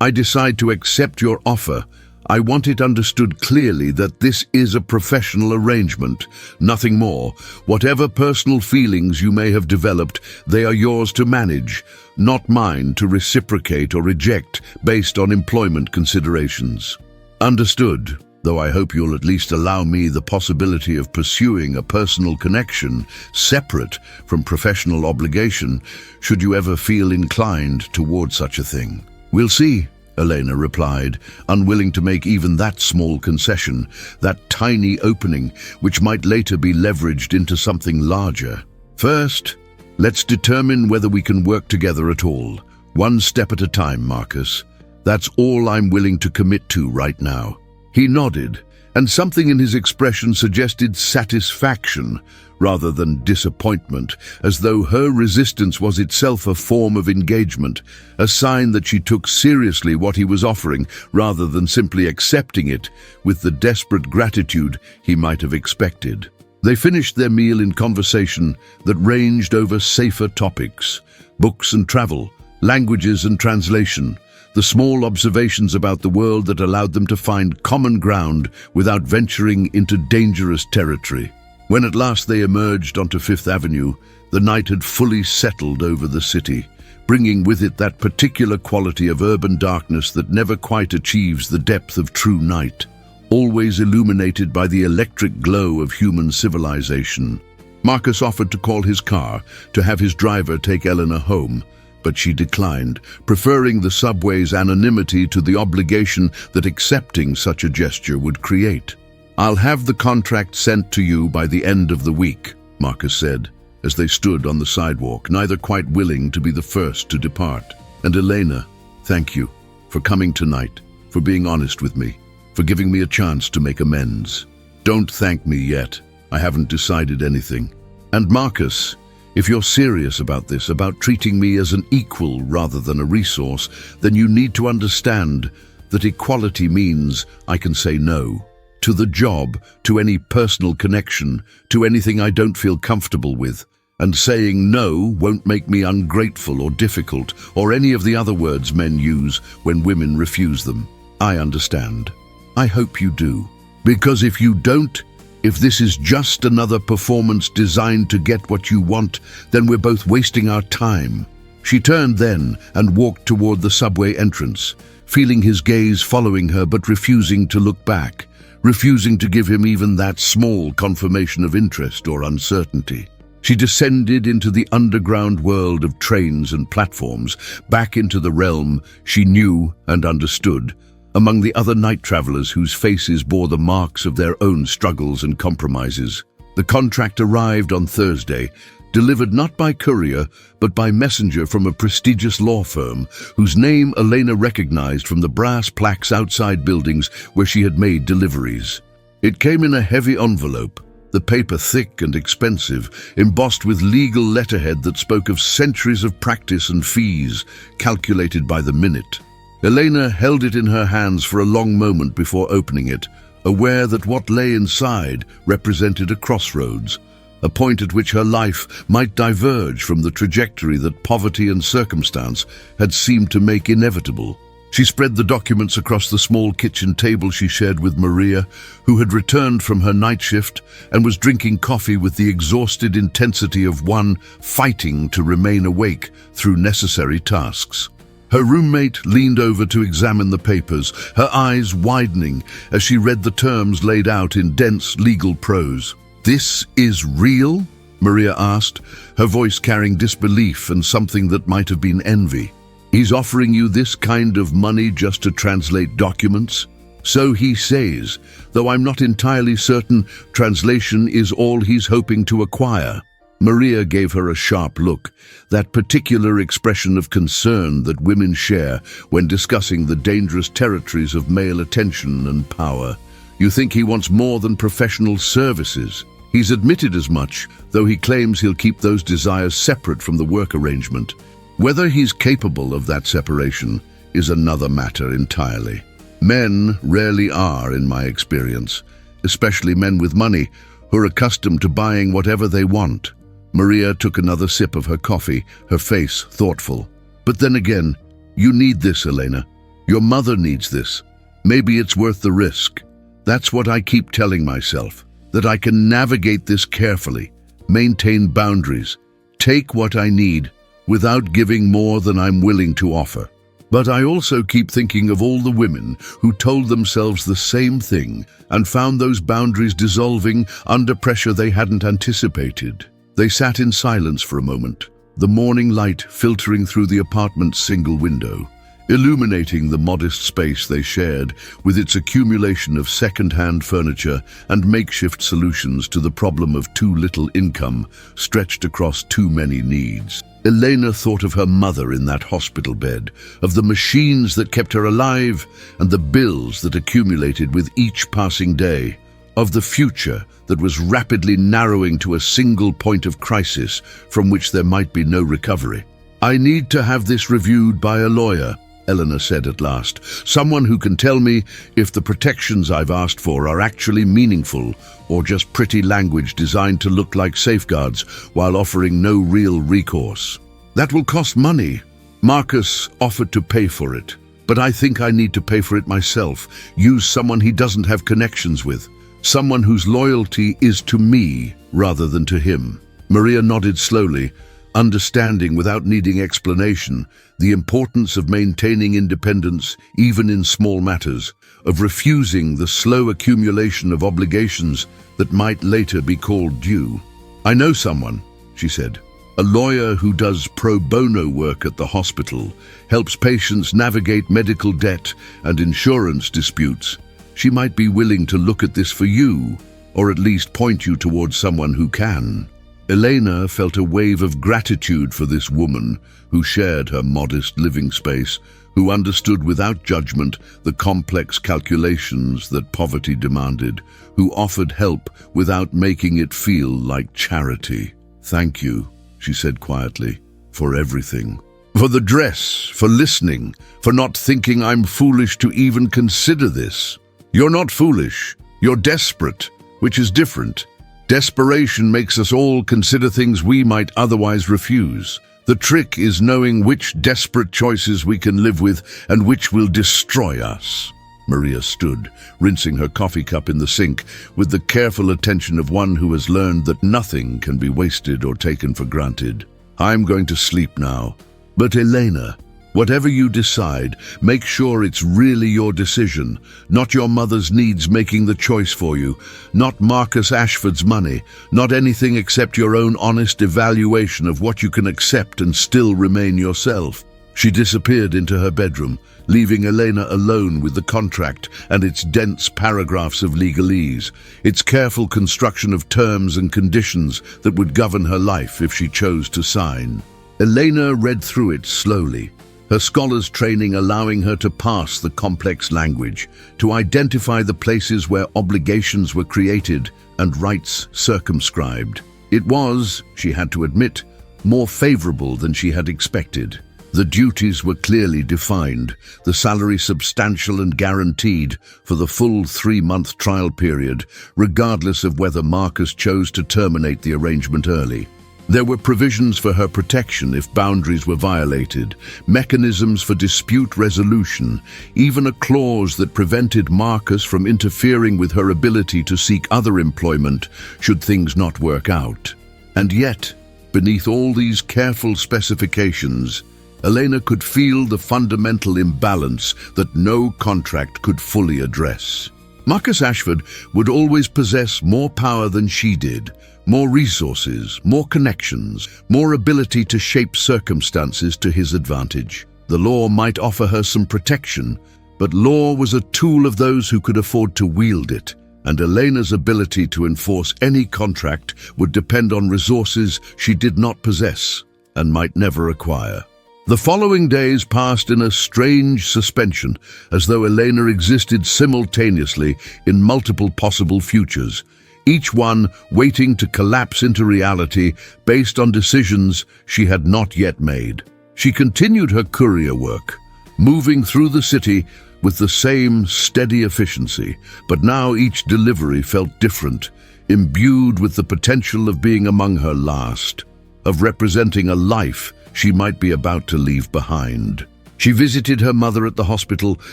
I decide to accept your offer, I want it understood clearly that this is a professional arrangement, nothing more. Whatever personal feelings you may have developed, they are yours to manage, not mine to reciprocate or reject based on employment considerations." "Understood. Though I hope you'll at least allow me the possibility of pursuing a personal connection separate from professional obligation, should you ever feel inclined toward such a thing." "We'll see," Elena replied, unwilling to make even that small concession, that tiny opening which might later be leveraged into something larger. "First, let's determine whether we can work together at all. One step at a time, Marcus. That's all I'm willing to commit to right now." He nodded, and something in his expression suggested satisfaction rather than disappointment, as though her resistance was itself a form of engagement, a sign that she took seriously what he was offering rather than simply accepting it with the desperate gratitude he might have expected. They finished their meal in conversation that ranged over safer topics: books and travel, languages and translation, the small observations about the world that allowed them to find common ground without venturing into dangerous territory. When at last they emerged onto Fifth Avenue, the night had fully settled over the city, bringing with it that particular quality of urban darkness that never quite achieves the depth of true night, always illuminated by the electric glow of human civilization. Marcus offered to call his car to have his driver take Eleanor home, but she declined, preferring the subway's anonymity to the obligation that accepting such a gesture would create. "I'll have the contract sent to you by the end of the week," Marcus said, as they stood on the sidewalk, neither quite willing to be the first to depart. "And Elena, thank you for coming tonight, for being honest with me, for giving me a chance to make amends. Don't thank me yet. I haven't decided anything. And Marcus, if you're serious about this, about treating me as an equal rather than a resource, then you need to understand that equality means I can say no to the job, to any personal connection, to anything I don't feel comfortable with. And saying no won't make me ungrateful or difficult, or any of the other words men use when women refuse them. I understand. I hope you do. Because if you don't, if this is just another performance designed to get what you want, then we're both wasting our time." She turned then and walked toward the subway entrance, feeling his gaze following her but refusing to look back, refusing to give him even that small confirmation of interest or uncertainty. She descended into the underground world of trains and platforms, back into the realm she knew and understood, among the other night travelers whose faces bore the marks of their own struggles and compromises. The contract arrived on Thursday, delivered not by courier, but by messenger from a prestigious law firm, whose name Elena recognized from the brass plaques outside buildings where she had made deliveries. It came in a heavy envelope, the paper thick and expensive, embossed with legal letterhead that spoke of centuries of practice and fees, calculated by the minute. Elena held it in her hands for a long moment before opening it, aware that what lay inside represented a crossroads, a point at which her life might diverge from the trajectory that poverty and circumstance had seemed to make inevitable. She spread the documents across the small kitchen table she shared with Maria, who had returned from her night shift and was drinking coffee with the exhausted intensity of one fighting to remain awake through necessary tasks. Her roommate leaned over to examine the papers, her eyes widening as she read the terms laid out in dense legal prose. "This is real?" Maria asked, her voice carrying disbelief and something that might have been envy. "He's offering you this kind of money just to translate documents?" "So he says, though I'm not entirely certain translation is all he's hoping to acquire." Maria gave her a sharp look, that particular expression of concern that women share when discussing the dangerous territories of male attention and power. "You think he wants more than professional services? He's admitted as much, though he claims he'll keep those desires separate from the work arrangement. Whether he's capable of that separation is another matter entirely. Men rarely are, in my experience, especially men with money, who are accustomed to buying whatever they want." Maria took another sip of her coffee, her face thoughtful. "But then again, you need this, Elena. Your mother needs this. Maybe it's worth the risk. That's what I keep telling myself, that I can navigate this carefully, maintain boundaries, take what I need, without giving more than I'm willing to offer. But I also keep thinking of all the women who told themselves the same thing and found those boundaries dissolving under pressure they hadn't anticipated." They sat in silence for a moment, the morning light filtering through the apartment's single window, illuminating the modest space they shared with its accumulation of second-hand furniture and makeshift solutions to the problem of too little income stretched across too many needs. Elena thought of her mother in that hospital bed, of the machines that kept her alive and the bills that accumulated with each passing day, of the future that was rapidly narrowing to a single point of crisis from which there might be no recovery. "I need to have this reviewed by a lawyer," Eleanor said at last. "Someone who can tell me if the protections I've asked for are actually meaningful or just pretty language designed to look like safeguards while offering no real recourse. That will cost money." Marcus offered to pay for it, but I think I need to pay for it myself, use someone he doesn't have connections with. Someone whose loyalty is to me rather than to him. Maria nodded slowly, understanding without needing explanation the importance of maintaining independence even in small matters, of refusing the slow accumulation of obligations that might later be called due. "I know someone," she said. A lawyer who does pro bono work at the hospital, helps patients navigate medical debt and insurance disputes. She might be willing to look at this for you, or at least point you towards someone who can. Elena felt a wave of gratitude for this woman who shared her modest living space, who understood without judgment the complex calculations that poverty demanded, who offered help without making it feel like charity. "Thank you," she said quietly, "for everything. For the dress, for listening, for not thinking I'm foolish to even consider this." You're not foolish, you're desperate, which is different. Desperation makes us all consider things we might otherwise refuse. The trick is knowing which desperate choices we can live with and which will destroy us. Maria stood, rinsing her coffee cup in the sink, with the careful attention of one who has learned that nothing can be wasted or taken for granted. "I'm going to sleep now. But Elena, whatever you decide, make sure it's really your decision, not your mother's needs making the choice for you, not Marcus Ashford's money, not anything except your own honest evaluation of what you can accept and still remain yourself." She disappeared into her bedroom, leaving Elena alone with the contract and its dense paragraphs of legalese, its careful construction of terms and conditions that would govern her life if she chose to sign. Elena read through it slowly, her scholar's training allowing her to parse the complex language, to identify the places where obligations were created and rights circumscribed. It was, she had to admit, more favorable than she had expected. The duties were clearly defined, the salary substantial and guaranteed for the full 3-month trial period, regardless of whether Marcus chose to terminate the arrangement early. There were provisions for her protection if boundaries were violated, mechanisms for dispute resolution, even a clause that prevented Marcus from interfering with her ability to seek other employment should things not work out. And yet, beneath all these careful specifications, Elena could feel the fundamental imbalance that no contract could fully address. Marcus Ashford would always possess more power than she did, more resources, more connections, more ability to shape circumstances to his advantage. The law might offer her some protection, but law was a tool of those who could afford to wield it, and Elena's ability to enforce any contract would depend on resources she did not possess and might never acquire. The following days passed in a strange suspension, as though Elena existed simultaneously in multiple possible futures, each one waiting to collapse into reality based on decisions she had not yet made. She continued her courier work, moving through the city with the same steady efficiency, but now each delivery felt different, imbued with the potential of being among her last, of representing a life she might be about to leave behind. She visited her mother at the hospital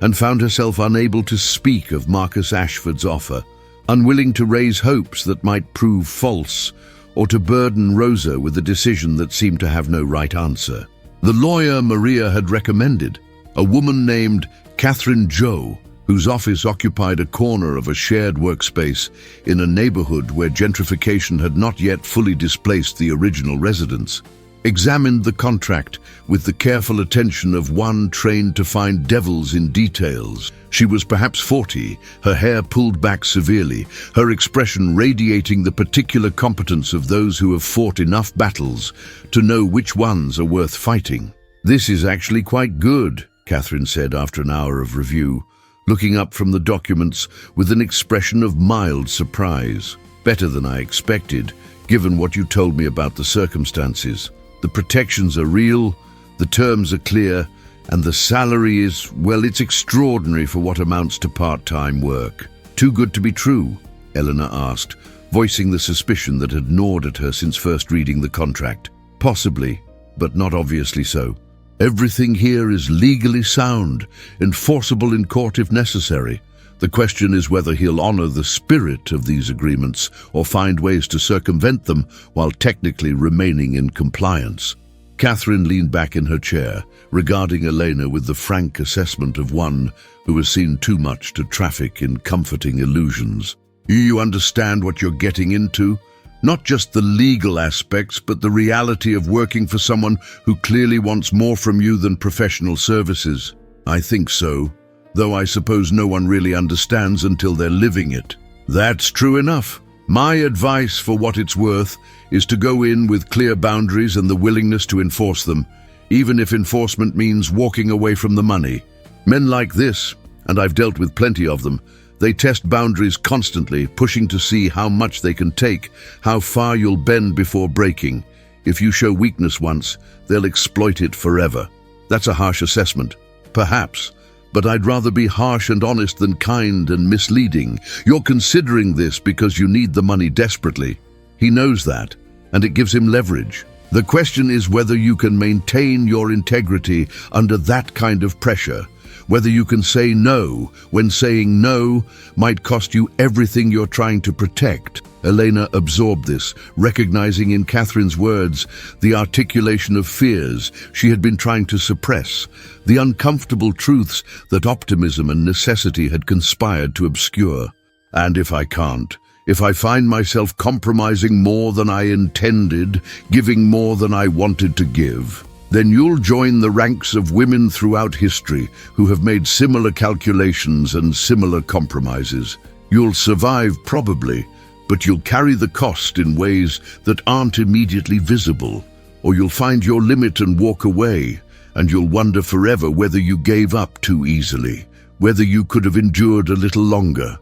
and found herself unable to speak of Marcus Ashford's offer, unwilling to raise hopes that might prove false, or to burden Rosa with a decision that seemed to have no right answer. The lawyer Maria had recommended, a woman named Catherine Joe, whose office occupied a corner of a shared workspace in a neighborhood where gentrification had not yet fully displaced the original residents, examined the contract with the careful attention of one trained to find devils in details. She was perhaps 40, her hair pulled back severely, her expression radiating the particular competence of those who have fought enough battles to know which ones are worth fighting. "This is actually quite good," Catherine said after an hour of review, looking up from the documents with an expression of mild surprise. "Better than I expected, given what you told me about the circumstances. The protections are real, the terms are clear, and the salary is, well, it's extraordinary for what amounts to part-time work." "Too good to be true?" Eleanor asked, voicing the suspicion that had gnawed at her since first reading the contract. "Possibly, but not obviously so. Everything here is legally sound, enforceable in court if necessary. The question is whether he'll honor the spirit of these agreements or find ways to circumvent them while technically remaining in compliance." Catherine leaned back in her chair, regarding Elena with the frank assessment of one who has seen too much to traffic in comforting illusions. "You understand what you're getting into?" Not just the legal aspects, but the reality of working for someone who clearly wants more from you than professional services. I think so, though I suppose no one really understands until they're living it. That's true enough. My advice, for what it's worth, is to go in with clear boundaries and the willingness to enforce them, even if enforcement means walking away from the money. Men like this, and I've dealt with plenty of them, they test boundaries constantly, pushing to see how much they can take, how far you'll bend before breaking. If you show weakness once, they'll exploit it forever. That's a harsh assessment, perhaps, but I'd rather be harsh and honest than kind and misleading. You're considering this because you need the money desperately. He knows that, and it gives him leverage. The question is whether you can maintain your integrity under that kind of pressure, whether you can say no when saying no might cost you everything you're trying to protect. Elena absorbed this, recognizing in Catherine's words the articulation of fears she had been trying to suppress, the uncomfortable truths that optimism and necessity had conspired to obscure. And if I can't, if I find myself compromising more than I intended, giving more than I wanted to give, then you'll join the ranks of women throughout history who have made similar calculations and similar compromises. You'll survive probably, but you'll carry the cost in ways that aren't immediately visible, or you'll find your limit and walk away, and you'll wonder forever whether you gave up too easily, whether you could have endured a little longer.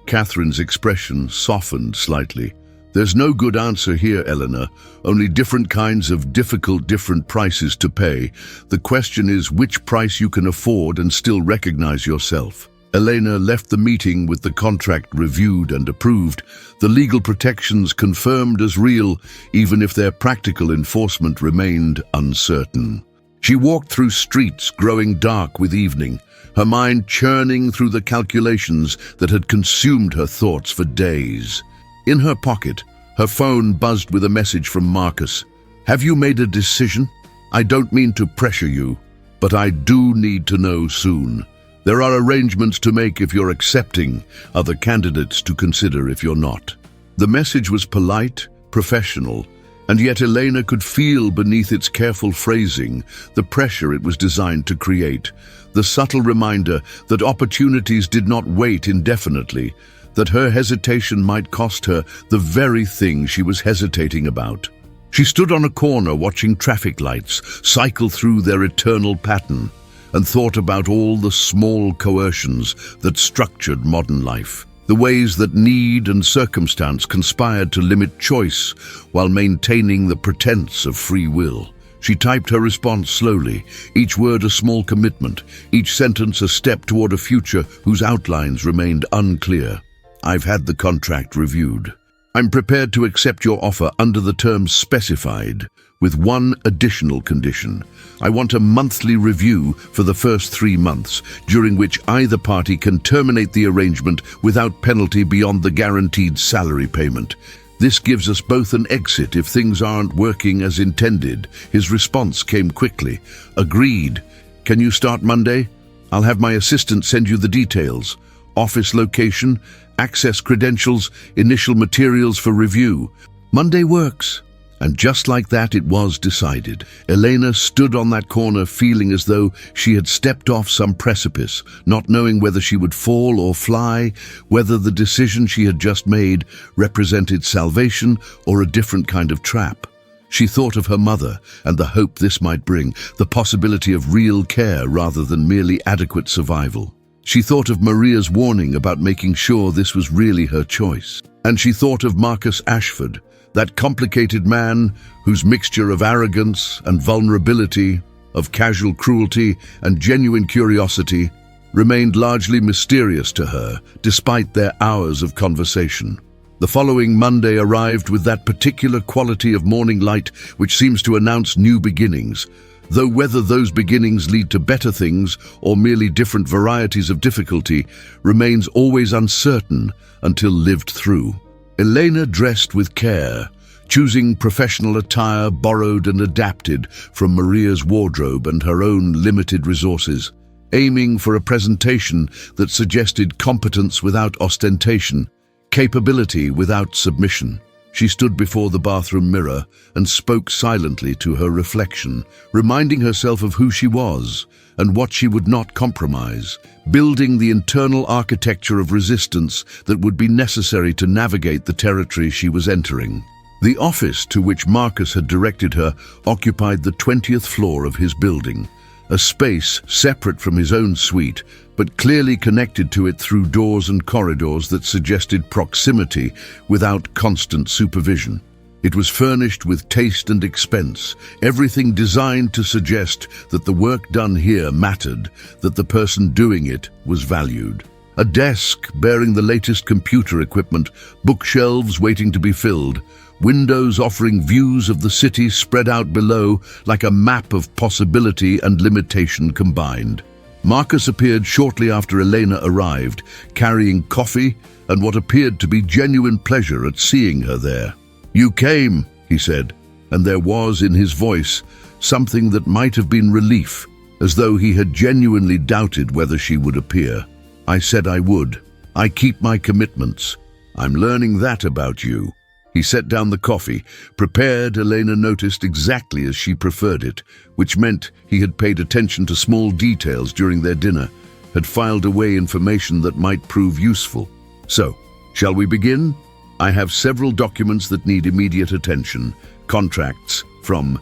Catherine's expression softened slightly. There's no good answer here, Eleanor, only different kinds of different prices to pay. The question is which price you can afford and still recognize yourself. Elena left the meeting with the contract reviewed and approved, the legal protections confirmed as real, even if their practical enforcement remained uncertain. She walked through streets growing dark with evening, her mind churning through the calculations that had consumed her thoughts for days. In her pocket, her phone buzzed with a message from Marcus. Have you made a decision? I don't mean to pressure you, but I do need to know soon. There are arrangements to make if you're accepting, other candidates to consider if you're not. The message was polite, professional, and yet Elena could feel beneath its careful phrasing the pressure it was designed to create, the subtle reminder that opportunities did not wait indefinitely, that her hesitation might cost her the very thing she was hesitating about. She stood on a corner watching traffic lights cycle through their eternal pattern and thought about all the small coercions that structured modern life, the ways that need and circumstance conspired to limit choice while maintaining the pretense of free will. She typed her response slowly, each word a small commitment, each sentence a step toward a future whose outlines remained unclear. I've had the contract reviewed. I'm prepared to accept your offer under the terms specified, with one additional condition. I want a monthly review for the first 3 months, during which either party can terminate the arrangement without penalty beyond the guaranteed salary payment. This gives us both an exit if things aren't working as intended. His response came quickly. Agreed. Can you start Monday? I'll have my assistant send you the details. Office location, access credentials, initial materials for review. Monday works. And just like that, it was decided. Elena stood on that corner feeling as though she had stepped off some precipice, not knowing whether she would fall or fly, whether the decision she had just made represented salvation or a different kind of trap. She thought of her mother and the hope this might bring, the possibility of real care rather than merely adequate survival. She thought of Maria's warning about making sure this was really her choice. And she thought of Marcus Ashford, that complicated man whose mixture of arrogance and vulnerability, of casual cruelty and genuine curiosity, remained largely mysterious to her, despite their hours of conversation. The following Monday arrived with that particular quality of morning light which seems to announce new beginnings, though whether those beginnings lead to better things or merely different varieties of difficulty remains always uncertain until lived through. Elena dressed with care, choosing professional attire borrowed and adapted from Maria's wardrobe and her own limited resources, aiming for a presentation that suggested competence without ostentation, capability without submission. She stood before the bathroom mirror and spoke silently to her reflection, reminding herself of who she was and what she would not compromise, building the internal architecture of resistance that would be necessary to navigate the territory she was entering. The office to which Marcus had directed her occupied the 20th floor of his building, a space separate from his own suite, but clearly connected to it through doors and corridors that suggested proximity without constant supervision. It was furnished with taste and expense, everything designed to suggest that the work done here mattered, that the person doing it was valued. A desk bearing the latest computer equipment, bookshelves waiting to be filled, windows offering views of the city spread out below like a map of possibility and limitation combined. Marcus appeared shortly after Elena arrived, carrying coffee and what appeared to be genuine pleasure at seeing her there. "You came," he said, and there was in his voice something that might have been relief, as though he had genuinely doubted whether she would appear. "I said I would. I keep my commitments. I'm learning that about you." He set down the coffee, prepared. Elena noticed exactly as she preferred it, which meant he had paid attention to small details during their dinner, had filed away information that might prove useful. "So, shall we begin? I have several documents that need immediate attention. Contracts from